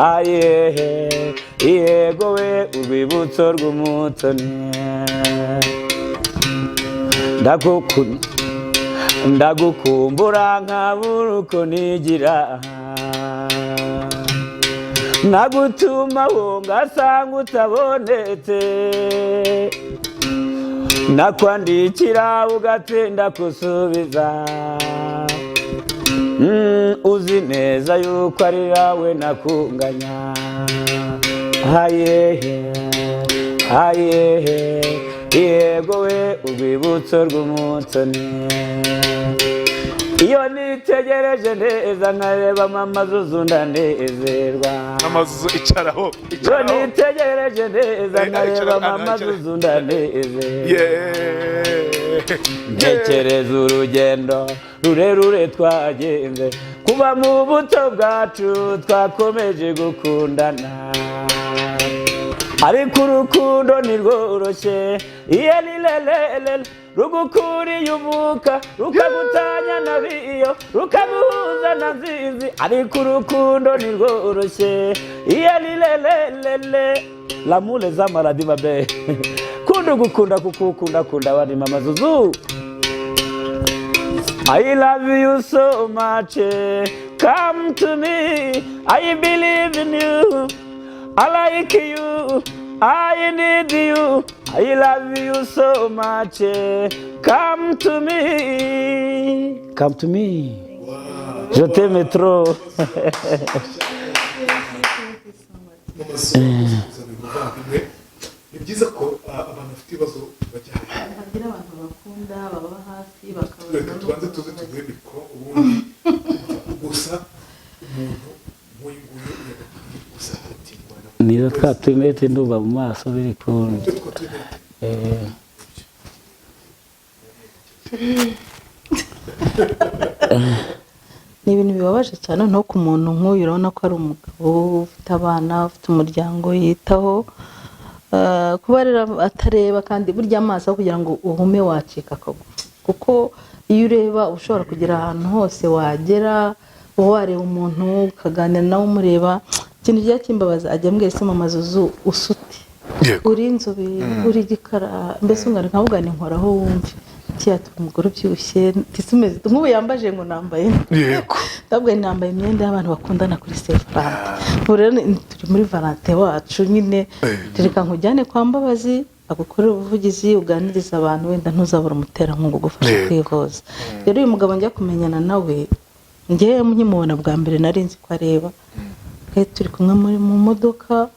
ayehe yego we urwibutso rw'umutoni ndagukumbura nkabura uko nigira nagutumaho ngasanga utabonetse nakwandikira ugatinda kusubiza uzi neza yuko ari yawe nakunganya ayehe ayehe yego we urwibutso rw'umutoni iyo nitegereje neza nkareba amazuzu ndanezerwa amazuzu icaraho iyo nitegereje neza nkareba amazuzu ndanezerwa ntekereza urugendo rurerure twagenze kuba mu buto bwacu twakomeje gukundana ariko urukundo ntirworoshye iyo ni lelele rugukuriye umuka rukagutanya na biyo rukaguhuza na nzizi ariko urukundo ntirworoshye iyo ni lelele lamule z'amaradi babe kunda gukunda kuko ukunda abandi mama zuzu I love you so much come to me I believe in you I like you, I need you, I love you so much. Come to me, come to me. Wow. Je t'aime trop. Ni byiza ko abantu bafite ibibazo bajya bagira abantu bakunda baba hafi bakabona tubanze tuze tuguhe mikoro ubundi gusa umuntu nk'uyu nguyu gusa ati nizo twatumete nduba mu maso biri kundi ni ibintu bibabaje cyane no ku muntu nk'uyu urabona ko ari umugabo ufite abana ufite umuryango yitaho kuba atareba kandi burya amaso kugira ngo uhume wacika kuko iyo ureba ushobora kugira ahantu hose wagera wareba umuntu ukaganira nawe umureba ikintu kijya kimbabaza ajya ambwira se mama zuzu usute uri inzobe uri gikara mbese ungana nkavugana inkoraho wumve cyatu umugore ubyibushye tisumeze nk'ubu yambaje ngo nambaye yego ndabwo nambaye imyenda y'abantu bakundana kuri Saint Valentin rero turi muri Valentin wacu nyine tereka nkujyane kwa Mbabazi agukorera ubuvugizi uganiriza abantu wenda ntuzabura umutera nkungu gufasha kwivuza rero uyu mugabo njya kumenyana nawe njye nkimubona bwa mbere nari nzi ko areba turi kumwe mu modoka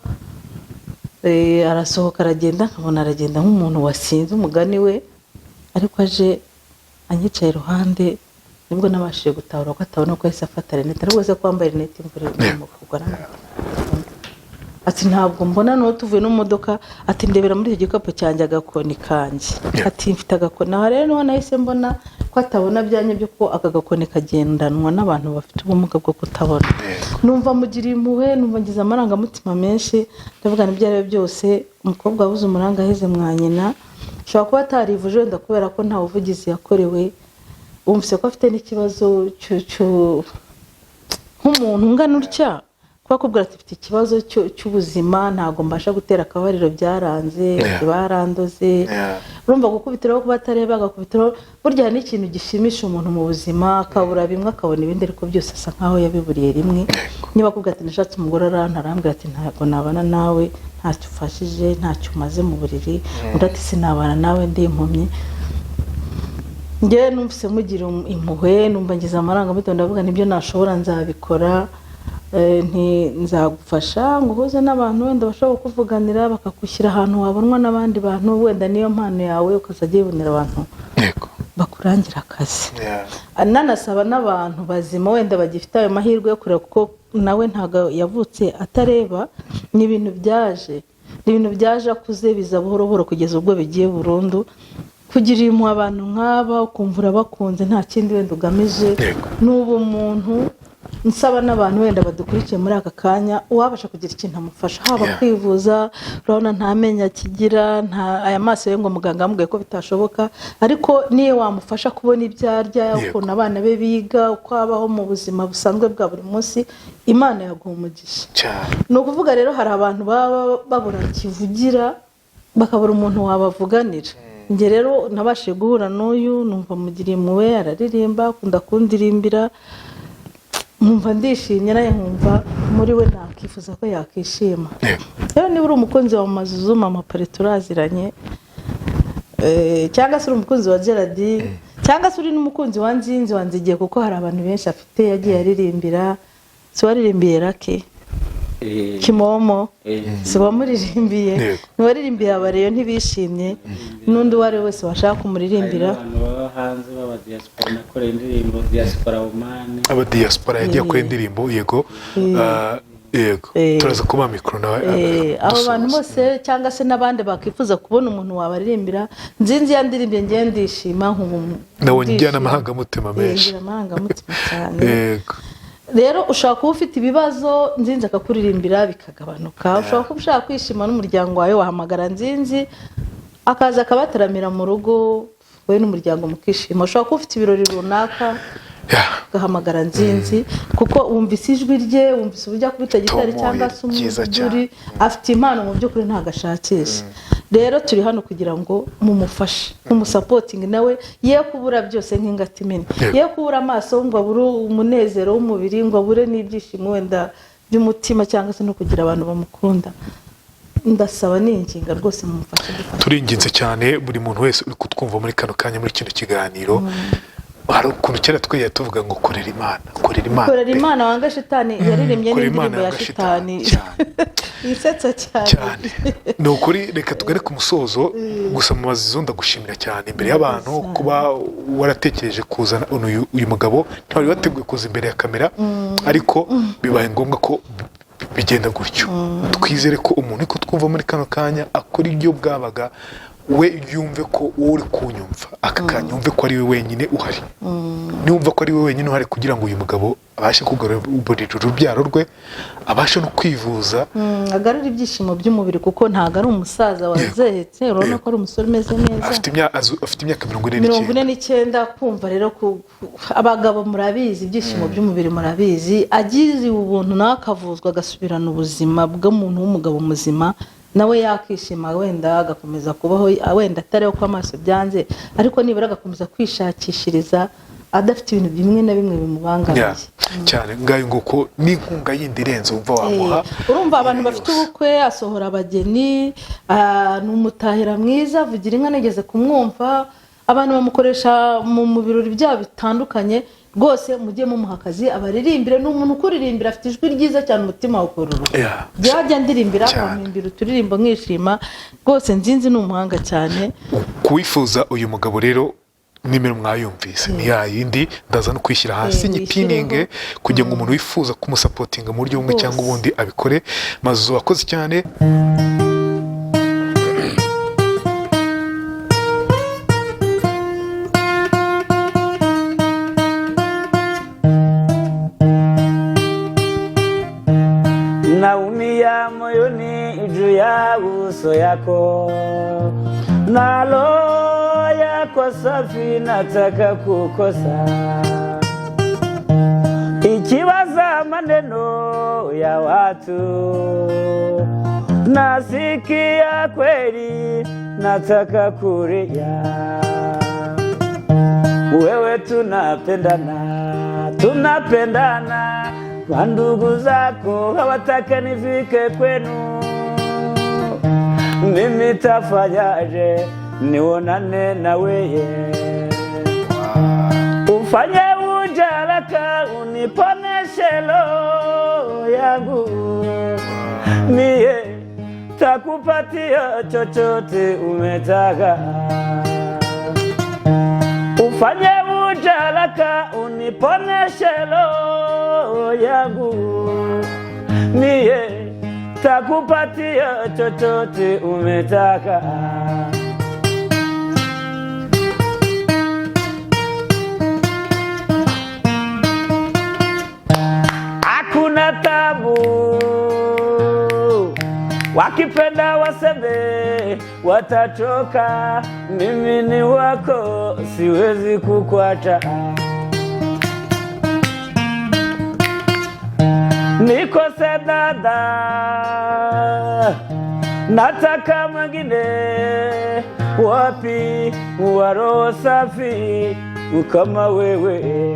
arasohoka aragenda nkabona aragenda nk'umuntu wasinze umugani we ariko aje anyicaye iruhande nibwo nabashije gutahura ko atabona ko yahise afata rinete rwose ko wambaye rinete imvura y'umukugwa ati ntabwo mbona no tuvuye no modoka ati ndebera muri icyo gikapu cyanjye agakoni kanjye ati mfite agakoni aho rero niho nahise mbona ko atabona byanye byo ko aka gakoni kagendanwa n'abantu bafite ubumuga bwo kutabona numva mugiriye impuhwe numva ngize amarangamutima menshi ndavuga n'ibyo ari byose umukobwa wabuze umuranga aheze mwa nyina ushobora kuba atarivuje wenda kubera ko nta buvugizi yakorewe wumvise ko afite n'ikibazo nk'umuntu ungana utya ko bakubwira ati mfite ikibazo cy'ubuzima ntabwo mbasha gutera akabariro byaranze barandoze urumva gukubitiraho kuba atareba agakubitiraho burya ni ikintu gishimisha umuntu mu buzima akabura bimwe akabona ibindi ariko byose asa nkaho yabiburiye rimwe niba akubwira ati nashatse umugore arambwira ati ntabwo nabana nawe ntacyo ufashije ntacyo umaze mu buriri undi ati sinabana nawe ndi impumyi njyewe numvise mugira impuhwe numva ngize amarangamutima ndavuga nibyo nashobora nzabikora nzagufasha ngo uhuze n'abantu wenda bashobora kukuvuganira bakagushyira ahantu wabonwa n'abandi bantu wenda niyo mpano yawe ukazajya wibonera abantu bakurangira akazi nanasaba n'abantu bazima wenda bagifite ayo mahirwe yo kureba kuko nawe ntabwo yavutse atareba ni ibintu byaje akuze biza buhoro buhoro kugeza ubwo bigiye burundu kugira impuhwe abantu nk'aba ukumva urabakunze nta kindi wenda ugamije n'ubu muntu nsaba n'abantu wenda badukurikiye muri aka kanya uwabasha kugira ikintu amufasha haba kwivuza urabona nta menyo akigira aya maso ye ngo muganga amubwiye ko bitashoboka ariko niyo wamufasha kubona ibyo arya ukuntu abana be biga uko abaho mu buzima busanzwe bwa buri munsi Imana yaguha umugisha ni ukuvuga rero hari abantu baba babura kivugira bakabura umuntu wabavuganira njye rero nabashije guhura n'uyu numva mugiriye impuhwe araririmba akunda kundirimbira nkumva ndishimye naye nkumva muri we nakifuza ko yakishima rero niba uri umukunzi wa Mazuzu Mama Pare turaziranye cyangwa se uri umukunzi wa Gerardine cyangwa se uri n'umukunzi wa Nzinzi wanzigiye kuko hari abantu benshi afite yagiye aririmbira si waririmbiye Rake Kimomo si wamuririmbiye ntiwaririmbiye abareyo ntibishimye n'undi uwo ari we wese washaka kumuririmbira hanze baba diaspora nakora indirimbo diaspora umane aba diaspora yagiye kora indirimbo yego turaza kuba mikoro nawe abo bantu bose cyangwa se n'abandi bakifuza kubona umuntu wabaririmbira Nzinzi yandirimbiye ngiye ndishima nawe njyana amarangamutima menshi cyane rero ushaka kuba ufite ibibazo Nzinzi akakuririmbira bikagabanuka ushaka kuba ushaka kwishima n'umuryango wawe wahamagara Nzinzi akaza akabataramira mu rugo we n'umuryango mukishima ushaka kuba ufite ibirori runaka gahamagara Nzinzi kuko wumvise ijwi rye wumvise uburyo akubita gitari cyangwa se umuduri afite impano mu by'ukuri ntagashakisha rero turi hano kugira ngo mumufashe mumusapotinge nawe ye kubura byose nk'ingati imene ye kubura amaso ngo abure umunezero w'umubiri ngo abure n'ibyishimo wenda by'umutima cyangwa se no kugira abantu bamukunda ndasaba n'inginga rwose mumufashe turinginze cyane buri muntu wese uri kutwumva muri kano kanya muri kino kiganiro hari ukuntu kera twiye tuvuga ngo korera Imana wanga shitani yaririmbye n'indirimbo ya shitani isetsa cyane ni ukuri reka tugere ku musozo gusa mu Mazuzu ndagushimira cyane imbere y'abantu kuba waratekereje kuzana uyu mugabo ntwari wateguye kuza imbere ya kamera ariko bibaye ngombwa ko bigenda gutyo twizere ko umuntu uri kutwumva muri kano kanya akora ibyo bwabaga we yumve ko wowe uri kunyumva aka kanya yumve ko ari we wenyine uhari niwumva ko ari we wenyine uhari kugira ngo uyu mugabo abashe kugarurira urubyaro rwe abashe no kwivuza agarura ibyishimo by'umubiri kuko ntago ari umusaza wazehetse urabona ko ari umusore umeze neza afite imyaka 49 kumva rero abagabo murabizi ibyishimo by'umubiri murabizi agize ubuntu nawe akavuzwa agasubirana ubuzima bw'umuntu w'umugabo muzima nawe yakishima wenda agakomeza kubaho wenda atari uko amaso byanze ariko nibura agakomeza kwishakishiriza adafite ibintu bimwe na bimwe bimubangamiye cyane ngayo nguko n'inkunga yindi irenze umva wamuha urumva abantu bafite ubukwe asohora abageni n'umutahira mwiza avugira inka nigeze kumwumva abantu bamukoresha mu birori byabo bitandukanye rwose mujye mumuha akazi abaririmbire n'umuntu ukuririmbira afite ijwi ryiza cyane umutima ukururu byajya ndirimbira akampimbira uturirimbo nkishima rwose Nzinzi ni umuhanga cyane kuwifuza uyu mugabo rero nimero mwayumvise ni yindi ndaza no kwishyira hasi nyipininge kugira ngo umuntu wifuza kumusapotinga mu buryo bumwe cyangwa ubundi abikore Mazuzu wakoze cyane naumia moyoni juu ya uso yako nalo yako safi nataka kukosa ikibaza maneno ya watu, nasikia kweli nataka kulia. Wewe tunapendana, kwa ndugu zako hawataka nifike kwenu. Mimi tafanyaje nionane na weye? Ufanye ujaraka uniponeshe roho yangu, mie takupatia chochote umetaka. Ufanye ujaraka uniponeshe roho yangu, mie takupatia chochote umetaka. Hakuna tabu, wakipenda waseme watachoka. Mimi ni wako, siwezi kukuacha. Nikose dada, nataka mwingine. Wapi wa roho safi kama wewe?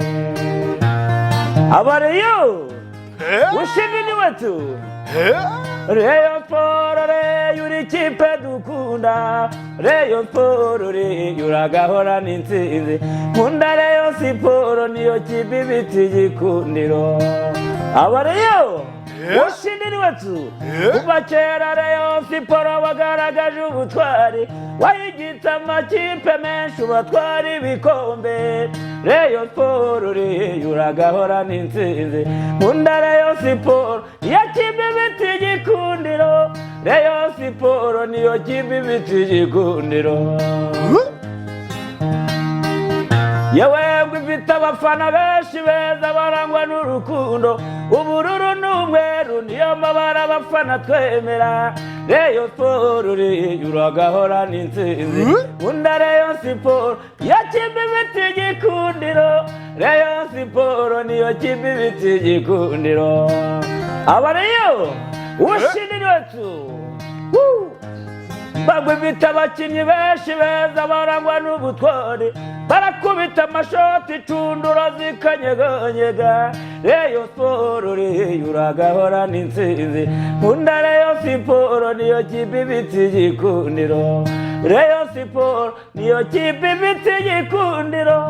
Habari yo, ushindi ni wetu. Rayon Sports yuri kipe dukunda, Rayon Sports yuragahora n'intsinzi. Nkunda Rayon Sports niyo kipe ibiti gikundiro. Habari yo, ushindi ni wetu. Kuva kera Rayon Sports bagaragaje ubutwari, wayigita amakipe menshi batwara ibikombe. Rayon Sports yuragahora n'intsinzi. Nkunda Rayon Sports yakipe ibiti gikundiro, Rayon Sports niyo kipe ibiti gikundiro. Yewe ngwifite abafana benshi beza barangwa n'urukundo, ubururu n'umweru niyo mabara abafana twemera. Rayon Sports yuragahora n'intsinzi. Nkunda Rayon Sports yakipe ibiti gikundiro, Rayon Sports niyo kipe ibiti gikundiro. Abariyo ushindi ni wetu. Bagwifite abakinnyi benshi beza barangwa n'ubutwari, barakubita amashoti icundura zikanyeganyega. Rayon Sports yuragahora n'intsinzi. Nkunda Rayon Sports niyo kipe ibiti gikundiro, Rayon Sports niyo kipe ibiti gikundiro.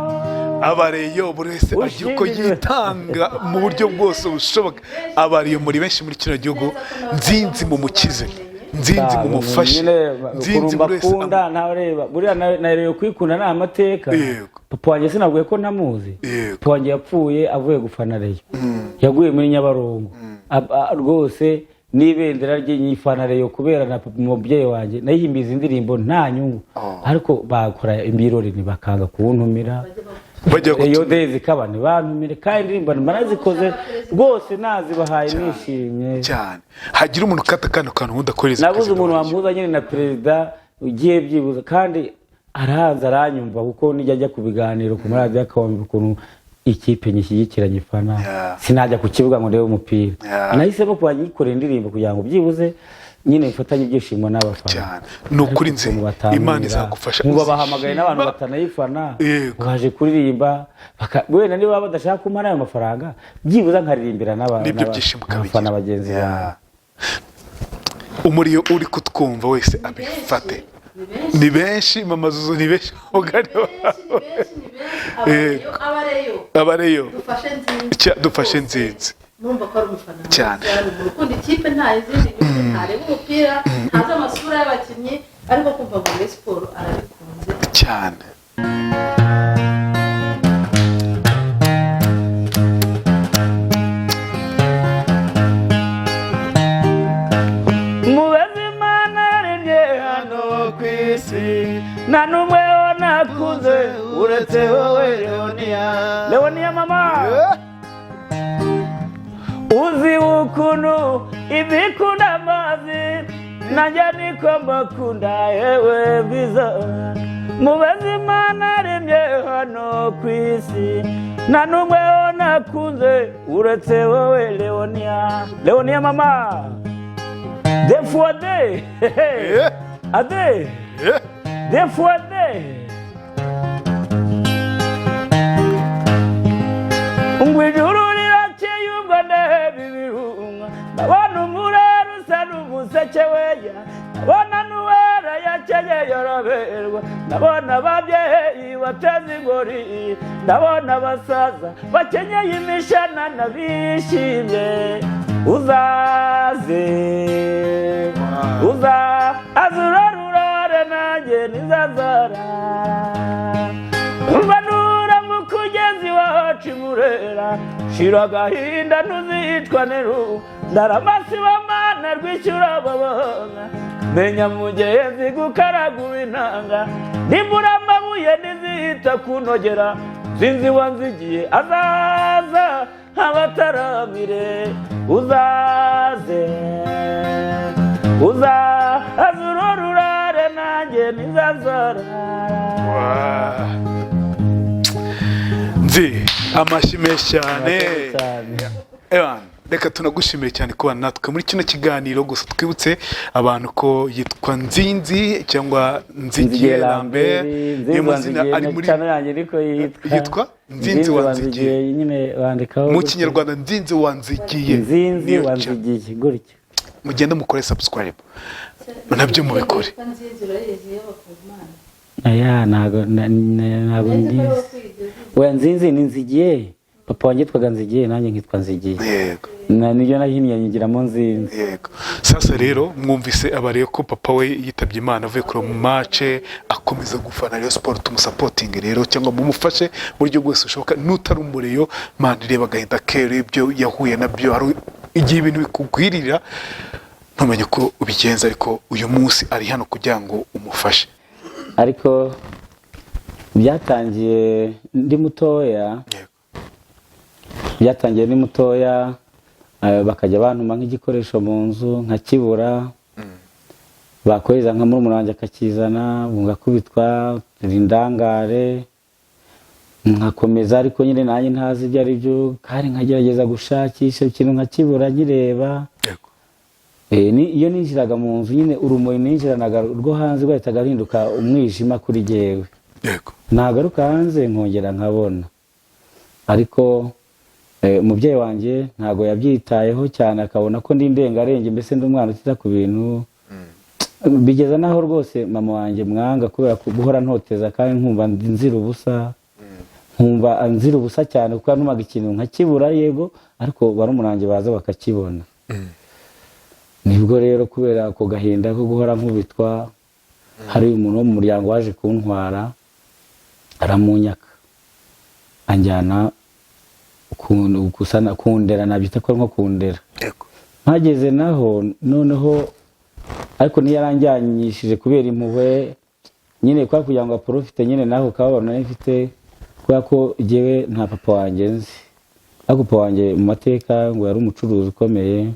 Abareyo buri wese agira uko yitanga mu buryo bwose bushoboka. Abareyo muri benshi muri kino gihugu, nzinzi mu mukize, nzinzi mu mufashe, nzinzi buri wese akunda. Ntareba buriya nareyo kwikunda na amateka. Papa wanjye sinavuye ko namuzi. Papa wanjye yapfuye avuye gufana Rayon, yaguye muri Nyabarongo. Rwose n'ibendera ry'ifana Rayon kubera na umubyeyi wanjye nayihimbiza indirimbo nta nyungu, ariko bakora imbirori ntibakanga kuntumira. Iyo Daisy kabane bantumire kandi indirimbo narazikoze rwose nazibahaye nishimye cyane. Hagira umuntu kata kano kantu ubundi akoreza. Nabuze umuntu wampuza nyine na perezida ugiye byibuza, kandi arahanza aranyumva kuko nijya ajya ku biganiro ku maradiyo akawumva ukuntu ikipe nyishyigikira nyifana. Sinajya ku kibuga ngo ndebe umupira. Nahisemo kuba nyikorera indirimbo kugira ngo byibuze nyine mfatanye ibyishimo n'abafana. Nukuri nze Imana izagufasha. Ngo bahamagaye n'abantu batanayifana baje kuririmba, wenda niba badashaka kumara ayo mafaranga byibuza nkaririmbira n'abafana bagenzi banjye. Umuriyo uri kutwumva wese abifate. Ni benshi mama Zuzu, ni benshi mugani abareyo dufashe nzinzi. Numva ko ari umufana cyane. Urukundo ikipe nta izindi nyungu, ntareba umupira, ntazi amasura y'abakinnyi, ariko kumva ngo Rayon Sports arabikunze cyane. Mubeze Imana yaremye hano ku isi, nta n'umwe nakunze uretse wowe Leonia mama. Uzi ukuntu ibikunda amazi, nanjye niko mbakunda yewe biza. mu bazima naremye hano ku isi nta n'umwe wo nakunze uretse wowe Leonia mama des fois de ade des fois de ijuru rirakeye ubwo ndeba ibirunga ndabona umurere usa n'umuseke weya ndabona n'uwera yakenyeye araberwa ndabona ababyeyi bateze ingori ndabona abasaza bakenyeye imishanana bishimye uzaze urarurare nanjye nizazara umvanura mu kugezi wacu murera shira agahinda ntuzitwa neru ndaramasiba mana rwishyura ababanga menya mugenzi gukaraguwe intanga nimbura amabuye nizihita kunogera sinzi wanzigiye azaza abataramire uzaze urarurare nanjye nizazara nzi amashyi menshi cyane Ewan, reka tunagushimire cyane kuba natwe muri kino kiganiro. Gusa twibutse abantu ko yitwa Nzinzi cyangwa Nzigiye Lambert, niyo mazina ari muri yitwa Nzinzi Wanzigiye nyine bandikaho mu Kinyarwanda Nzinzi Wanzigiye. Nzinzi Wanzigiye gutyo mugende mukore subscribe nabyo mubikore. Aya ntago ndizi we Nzinzi ni Nzigiye papa wanjye twaga Nzigiye nanjye nkitwa Nzigiye yego niyo nahimye nyigiramo Nzinzi yego. Sasa rero mwumvise abariye ko papa we yitabye Imana avuye kuri mu match akomeza gufana Rayon Sport tumusapoting rero cyangwa mumufashe buryo bwose ushoboka n'utari umureyo man reba gahinda kere ibyo yahuye nabyo hari igihe ibintu bikugwirira ntumenye ko ubigenza ariko uyu munsi ari hano kugira ngo umufashe. Ariko byatangiye ndi mutoya bakajya bantuma nk'igikoresho mu nzu nkakibura bakohereza nka murumuna wanjye akakizana ngakubitwa indangare nkakomeza ariko nyine nanjye ntazi ibyo ari byo kandi nkagerageza gushakisha ikintu nkakibura nkireba. Iyo ninjiraga mu nzu nyine urumuri ninjiranaga rwo hanze rwahitaga ruhinduka umwijima kuri jyewe nagaruka hanze nkongera nkabona. Ariko umubyeyi wanjye ntago yabyitayeho cyane akabona ko ndi indengarenge mbese ndi umwana utita ku bintu bigeza naho rwose mama wanjye mwanga kubera guhora ntoteza kandi nkumva nzira ubusa cyane kuko ntumaga ikintu nkakibura yego ariko barumurange baza bakakibona. Nibwo rero kubera ako gahinda ko guhora nkubitwa hari umuntu wo mu muryango waje kuntwara aramunyaka anjyana kundera nabyita ko nko kundera mpageze naho noneho ariko niyaranjyanyishije kubera impuhwe nyine kwa kugira ngo aprofite nyine naho kababona mfite kubera ko jewe nta papa wanjye nzi ariko papa wanjye mu mateka ngo yari umucuruzi ukomeye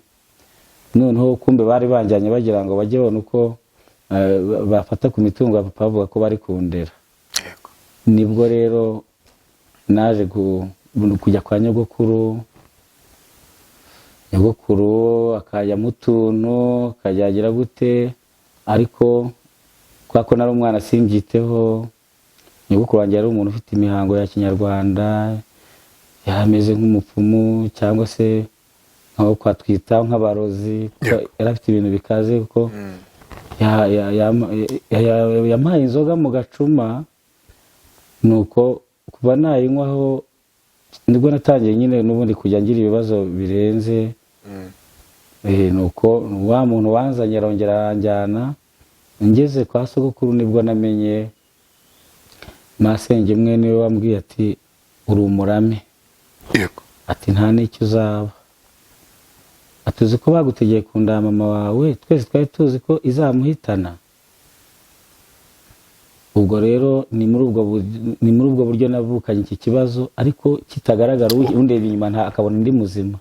noneho kumbe bari banjyanye bagira ngo bajye babona uko bafata ku mitungo ya papa bavuga ko bari kundera. Nibwo rero naje kujya kwa nyogokuru akajya mu tuntu akajyagira gute ariko kwa ko nari umwana simbyiteho. Nyogokuru wanjye yari umuntu ufite imihango ya Kinyarwanda yameze nk'umupfumu cyangwa se nko kwatwita nk'abarozi yari afite ibintu bikaze kuko yampaye inzoga mu gacuma nuko kuba nayinywaho nibwo natangiye nyine n'ubundi kujya ngira ibibazo birenze. Nuko wa muntu wanzanye arongera aranjyana ngeze kwa sogokuru nibwo namenye masenge mwe niwe wambwiye ati uri umurame ati nta n'icyo uzaba atuzi ko bagutegeye kunda mama wawe twese twari tuzi ko izamuhitana. Ubwo rero ni muri ubwo buryo navukanye iki kibazo ariko kitagaragara undeba inyuma akabona ndi muzima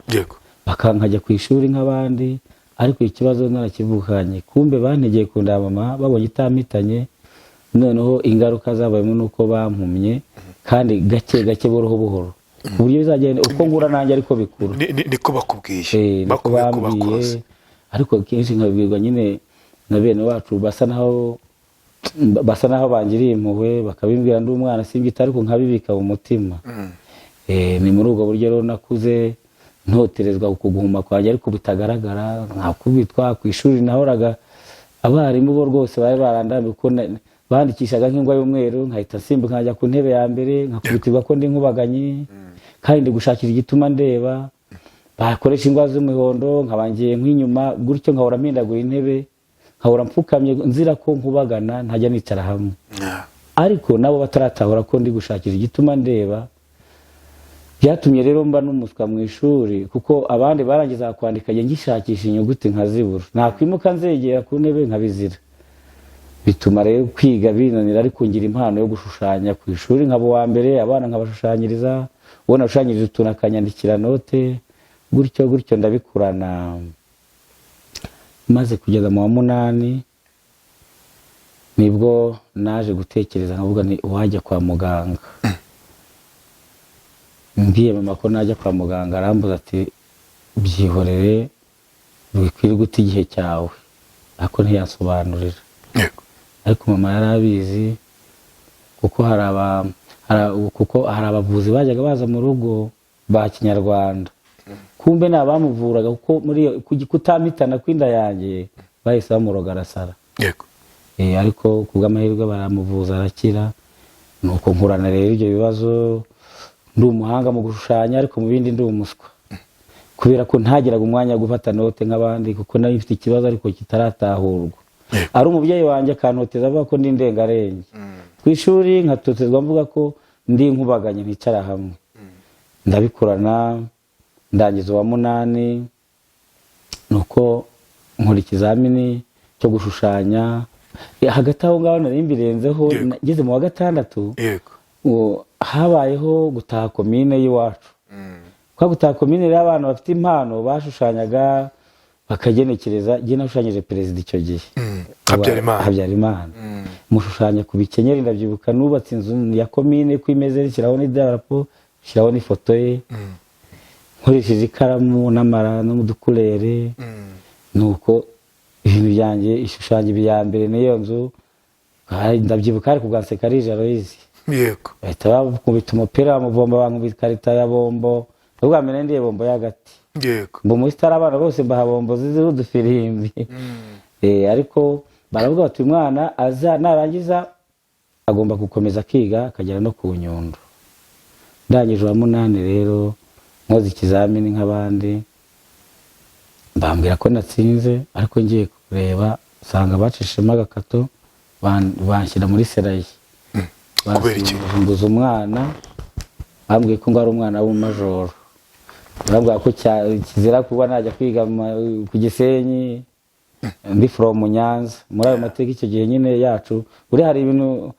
bakankajya ku ishuri nk'abandi ariko ikibazo narakivukanye kumbe bantegeye kunda mama babonye itampitanye noneho ingaruka zabayemo nuko bampumye kandi gake gake buhoro buhoro ku buryo bizagenda uko nkura nanjye ariko bikura. niko bakubwiye niko bambwiye, ariko kenshi nkabwirwa nyine na bene wacu basa naho bangiriye impuhwe, bakabimbwira ndi umwana simbyita ariko nkabibika mu mutima. Ni muri ubwo buryo rero nakuze ntoterezwa kuguhuma kwanjye ariko bitagaragara, nkakubitwa ku ishuri. Nahoraga abarimu bo rwose bari barandambiye ko bandikishaga nk'ingwa y'umweru, nkahita nsimbuka nkajya ku ntebe ya mbere, nkakubitirwa ko ndi nkubaganyi kandi ndi gushakira igituma ndeba. Bakoresha ingwa z'umuhondo nkabangiye nk'inyuma gutyo, nkahora mpindagura intebe, nkahora mpfukamye nzira ko nkubagana, ntajya nicara hamwe. Ariko nabo bataratahura ko ndi gushakira igituma ndeba, byatumye rero mba n'umuswa mu ishuri, kuko abandi barangiza kwandika njye ngishakisha inyuguti nkazibura, nakwimuka nzegera ku ntebe nkabizira. Bituma rero kwiga binanira, ariko ngira impano yo gushushanya ku ishuri, nkaba uwa mbere, abana nkabashushanyiriza, uwo nashushanyirije utuntu akanyandikira note, gutyo gutyo ndabikurana. Maze kugeza mu wa 8 nibwo naje gutekereza nkavuga ni uwajya kwa muganga. Mbiye mama ko najya kwa muganga, arambuza ati byihorere wikwiriye guta igihe cyawe, ako ntiyasobanurira. Ariko mama yarabizi, kuko hari abavuzi bajyaga baza mu rugo ba Kinyarwanda, kumbe nabamuvuraga kuko muri kutamitana kw'inda yanjye bahise bamuroga arasara. Ariko kubw'amahirwe baramuvuza arakira. Nuko nkurana rero ibyo bibazo, ndi umuhanga mu gushushanya ariko mu bindi ndi umuswa, kubera ko ntagiraga umwanya wo gufata note nk'abandi, kuko nari mfite ikibazo ariko kitaratahurwa. Ari umubyeyi wanjye akantoteza avuga ko ndi ndengarenge, ku ishuri nkatotezwa mvuga ko ndi nkubaganye nticara hamwe. Ndabikurana, ndangiza uwa 8, nuko nkora ikizamini cyo gushushanya. Hagati aho ngaho nari mbirenzeho, ngeze mu wa 6 habayeho gutaha komine y'iwacu. Kwa gutaha komine rero abantu bafite impano bashushanyaga bakagenekereza. Njye nashushanyije perezida icyo gihe, Habyarimana. Mushushanya ku bikenyeri, ndabyibuka nubatse inzu ya komine ko imeze, rishyiraho n'idarapo, shyiraho n'ifoto ye, nkoresheje ikaramu n'amara no mu dukurere. Nuko ibintu byanjye ishushanya ibya mbere n'iyo nzu, ndabyibuka ari ku bwa Nsekarije Aloyizi. Bahita bakubita umupira wamuvomba, bankubita ikarita ya bombo, ubwa mbere ndiye bombo y'agati. Mbo muri sitari abana bose mbaha bombo ziriho udufirimbi. Ariko baravuga bati umwana narangiza agomba gukomeza akiga akagera no ku Nyundo. Ndangije uwa 8 rero, nkoze ikizamini nk'abandi, bambwira ko natsinze, ariko ngiye kureba sanga bacishemo agakato, banshyira muri serayi. Bambuza umwana, bambwiye ko ngo ari umwana w'umumajoro. Baravuga ko kizira kuba najya kwiga ku Gisenyi, ndi from Nyanza. Muri ayo mateka icyo gihe nyine yacu, uri hari ibintu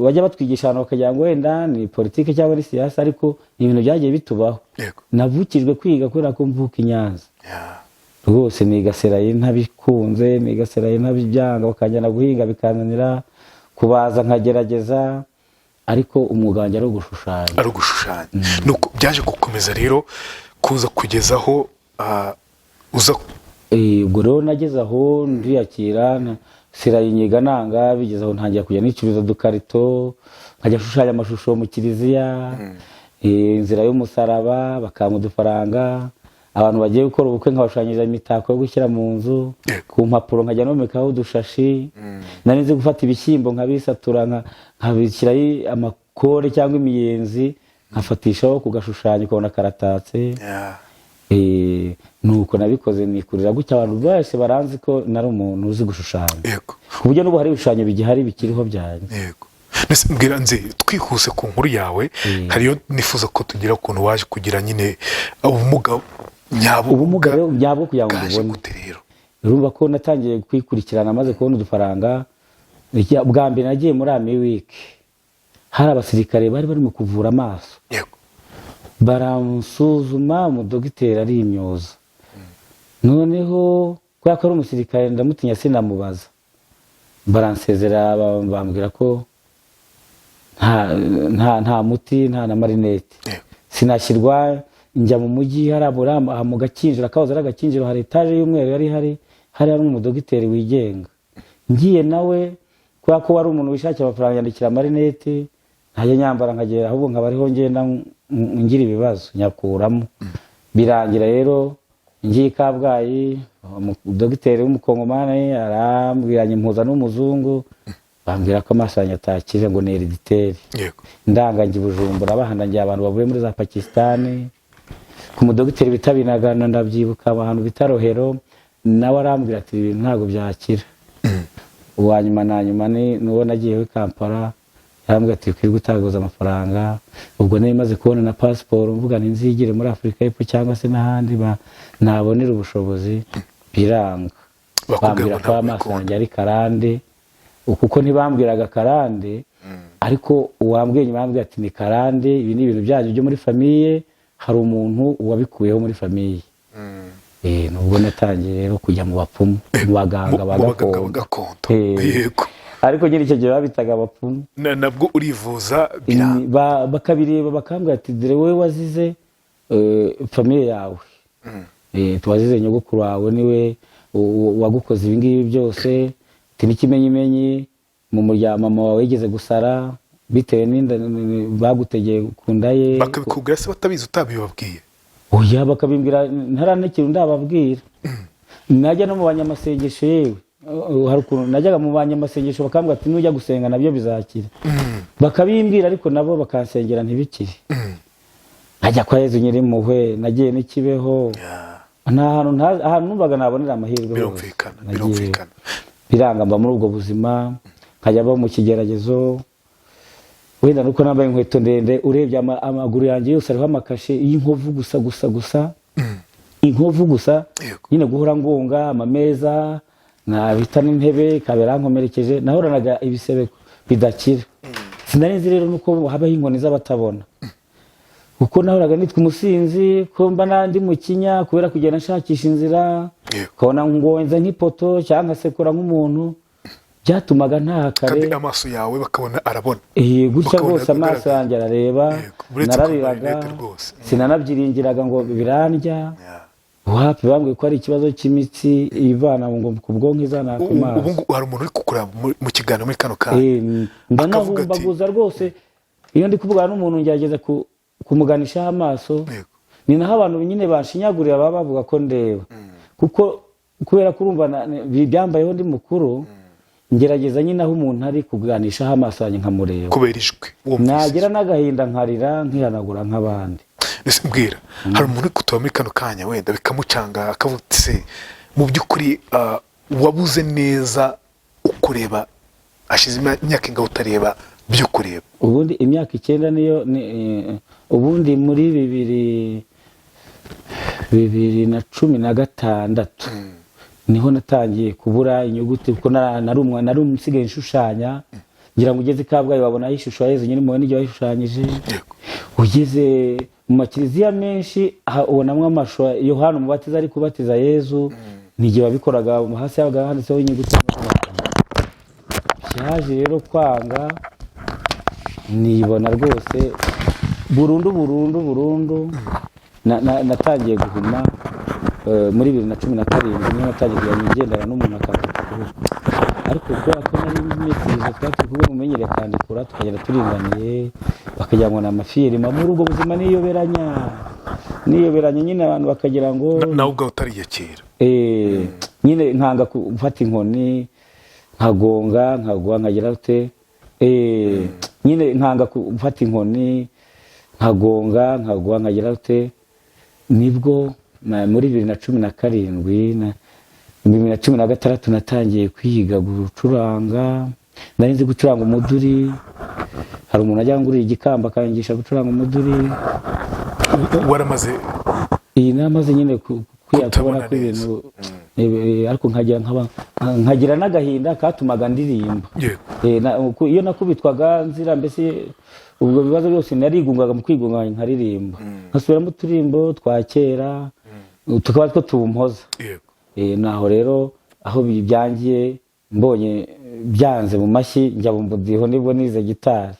bajya batwigisha hano bakagira ngo wenda ni politiki cyangwa ni siyasa, ariko ibintu byagiye bitubaho. Navukijwe kwiga kubera ko mvuka i Nyanza. Rwose niga serayi ntabikunze, niga serayi ntabibyanga, bakanjyana guhinga bikananira, kubaza nkagerageza, ariko umwuga wanjye ari ugushushanya. Nuko byaje gukomeza rero kuza kugezaho uza. Ubwo rero nageze aho ndiyakira, serayi nyiga nanga, bigeze aho ntangira kujya nicuruza udukarito, nkajya ashushanya amashusho mu kiliziya, inzira y'umusaraba, bakampa udufaranga. Abantu bagiye gukora ubukwe nkabashushanyiriza imitako yo gushyira mu nzu, ku mpapuro nkajya nomekaho udushashi. Nari nzi gufata ibishyimbo nkabisatura, nkabishyiraho amakore cyangwa imiyenzi, nkafatishaho ku gashushanyo ukabona karatatse. Nuko nabikoze nikurira gutya, abantu bose baranzi ko nari umuntu uzi gushushanya, ku buryo n'ubu hari ibishushanyo bigihari bikiriho byanjye. Mbwira nzi twihuse ku nkuru yawe, hariyo nifuza ko tugira ukuntu waje kugira nyine ubumuga nyabwo kugira ngo ubone. Urumva ko natangiye kwikurikirana, maze kubona udufaranga. Bwa mbere nagiye muri Army Week, hari abasirikare bari barimo kuvura amaso, baramusuzuma, umudogiteri ari imyoza. Noneho kubera ko ari umusirikare ndamutinya sinamubaza, baransezera bambwira ko nta muti nta na marinete sinashyirwa njya mu mujyi harabura mu gakinjiro kahoze ari agakinjiro hari etaje y'umweru yari hari n'umudogiteri wigenga ngiye nawe kubera ko wari umuntu wishakira amafaranga yandikira marinete ntajya nyambara nkagera ahubwo nkaba ariho ngenda ngira ibibazo nyakuramo birangira rero ngiye Kabgayi dogiteri w'umukongomani arambwiranye impuza n'umuzungu bambwira ko amaso yanjye atakize ngo ni herediteri ndangange Bujumbura bahandangiye abantu bavuye muri za Pakistan ku mudogiteri bita Binagana ndabyibuka abantu bita Rohero nawe arambwira ati ibintu ntabwo byakira uwanyuma na nyuma nuwo nagiye i Kampala yarambwira ati ukwiye gutaguza amafaranga ubwo nari maze kubona na passport mvuga nti nzigire muri Afurika y'Epfo cyangwa se n'ahandi nabonera ubushobozi biranga bambwira ko amaso yanjye ari karande kuko ntibambwiraga karande ariko uwambwiye nyuma yambwira ati ni karande ibi ni ibintu byanyu byo muri famiye hari umuntu wabikuyeho muri famiye nubwo natangiye rero kujya mu bapfumu mu baganga bagakondo yego ariko nyine icyo gihe babitaga abapfumu nabwo urivuza bakabireba bakambwira ati dore wowe wazize famiye yawe tuwazize nyogokuru wawe niwe wagukoze ibi ngibi byose n'ikimenyimenyi mu muryango mama wawe yigeze gusara bitewe n'inda bagutegeye ku nda ye bakabikubwira se batabizi utabibabwiye oya bakabimbwira ntaranekera ndababwira najya no mu banyamasengesho yewe hari ukuntu najyaga mu banyamasengesho bakambwira ati nujya gusenga nabyo bizakira bakabimbwira ariko nabo bakansengera ntibikire najya kwa Yezu Nyirimpuhwe nagiye n'ikibeho ahantu numvaga nabonera amahirwe birumvikana biranga mba muri ubwo buzima nkajya aba mu kigeragezo wenda nuko nambaye inkweto ndende urebye amaguru yanjye yose ariho amakashe y'inkovu gusa inkovu gusa nyine guhora ngunga amameza nabita n'intebe kabera nkomerekeje nahoranaga ibisebe bidakira sinari nzi rero nuko habaho inkoni z'abatabona kuko nahoraga nitwa umusinzi ko mba nandi mu kinya kubera kugenda nshakisha inzira ukabona ngonza nk'ipoto cyangwa sekura nk'umuntu byatumaga ntahakare kandi amaso yawe bakabona arabona gutya rwose amaso yanjye arareba narariraga sinanabyiringiraga ngo birandya wapi bambwiye ko ari ikibazo cy'imitsi ivana ngo ku bwonko izana ku maso ubu hari umuntu uri kukureba mu kiganiro muri kano kanya ndanahumbaguza rwose iyo ndi kuvugana n'umuntu ngerageza kumuganishaho amaso ni naho abantu nyine banshinyagurira baba bavuga ko ndeba kuko kubera ko urumva byambayeho ndi mukuru ngerageza nyine aho umuntu ari kuganishaho amaso yanjye nkamureba kubera ijwi nagira n'agahinda nkarira nkihanagura nk'abandi mbwira hari umuntu uri kutuba muri kano kanya wenda bikamucanga akavuga ati mu by'ukuri wabuze neza ukureba hashize imyaka ingaho utareba byo kureba ubundi imyaka 9 niyo ubundi muri 2016 niho natangiye kubura inyuguti kuko nari umusigaye inshushanya ngira ngo ugeze Kabgayi babona ishusho ya Yezu Nyirimpuhwe n'ijyo yishushanyije ugeze mu makiriziya menshi ubonamwe amashusho Yohana Umubatiza ari kubatiza Yezu n'igihe babikoraga hasi yabaga handitseho inyuguti cyaje rero kwanga nibona rwose burundu natangiye guhuma muri 2017 niyo natangiye kugendana n'umuntu akandika ariko kubera ko nari imyitozo twati kubwo mumenyere kandikura tukagenda turinganiye bakagira ngo n'amafiyeri muri ubwo buzima niyoberanye nyine abantu bakagira ngo nawe ubwo utariyakira nyine nkanga gufata inkoni nkagwa nkagira ute nyine nkanga gufata inkoni nkagwa nkagira ute nibwo muri 2017 2016 natangiye kwiga gucuranga nari nzi gucuranga umuduri hari umuntu ajya nguriye igikamba akangisha gucuranga umuduri waramaze namaze nyine kwiyakubona ko ibintu ariko nkagira n'agahinda katumaga ndirimba iyo nakubitwaga nzira mbese ubwo bibazo byose narigungaga mu kwigunganya nkaririmba nkasubiramo uturimbo twa kera tukaba two tumpoza naho rero aho byangiye mbonye byanze mu mashyi njya mu mudiho nibwo nize gitari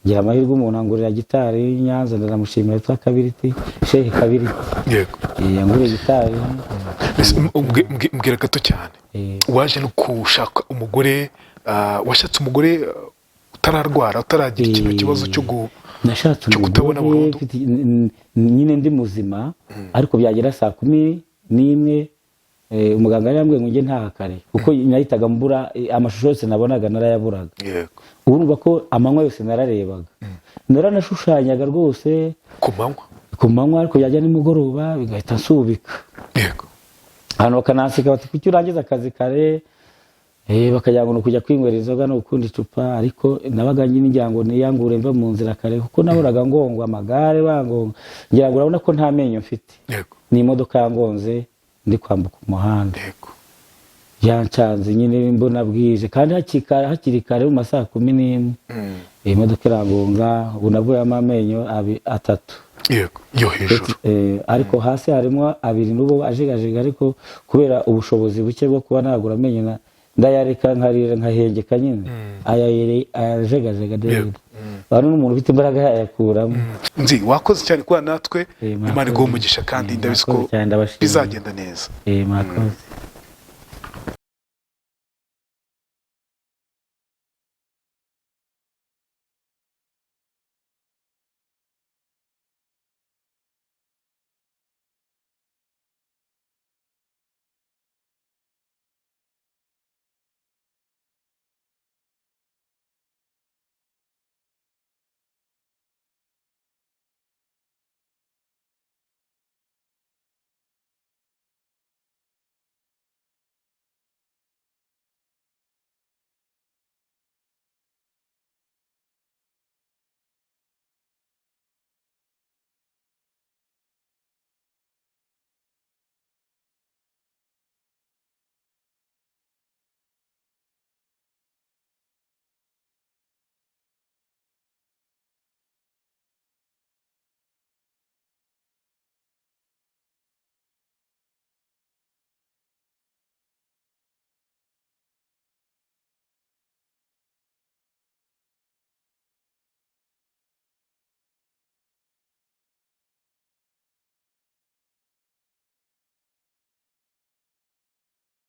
ngira amahirwe umuntu angurira gitari y'i Nyanza ndanamushimira yitwa Kabiriti Shehe Kabiriti yego yanguriye gitari mbwira gato cyane waje no gushaka umugore washatse umugore utararwara utaragira ikintu kibazo nashatse kutabona burundu nyine ndi muzima ariko byagera saa 11 umuganga yarambwiye ngo njye ntahakare kuko nahitaga mbura amashusho yose nabonaga narayaburaga yego urumva ko amanywa yose nararebaga naranashushanyaga rwose ku manywa ariko yajya nimugoroba bigahita nsubika yego hano bakanansika bati kuki urangiza akazi kare bakajya ngo kujya kwinywera inzoga no gukunda icupa ariko nabaga nyine ngira ngo niyangure mva mu nzira kare kuko naboraga ngongwa amagare bangonga ngira ngo urabona ko nta menyo mfite yego ni imodoka yangonze ndi kwambuka umuhanda yego yancanze nyine mbona bwije kandi hakiri kare mu masaha 11 imodoka irangonga ubu nabwo y'amenyo 3 yego yo hejuru ariko hasi harimo 2 n'ubu ajegajega ariko kubera ubushobozi buke bwo kuba nagura amenyo ndayareka nkarira nkahengeka nyine ayajegajega rero bano n'umuntu ufite imbaraga yayakuramo nzi wakoze cyane kwa natwe Imana iguhe umugisha kandi ndabizi ko bizagenda neza mwakoze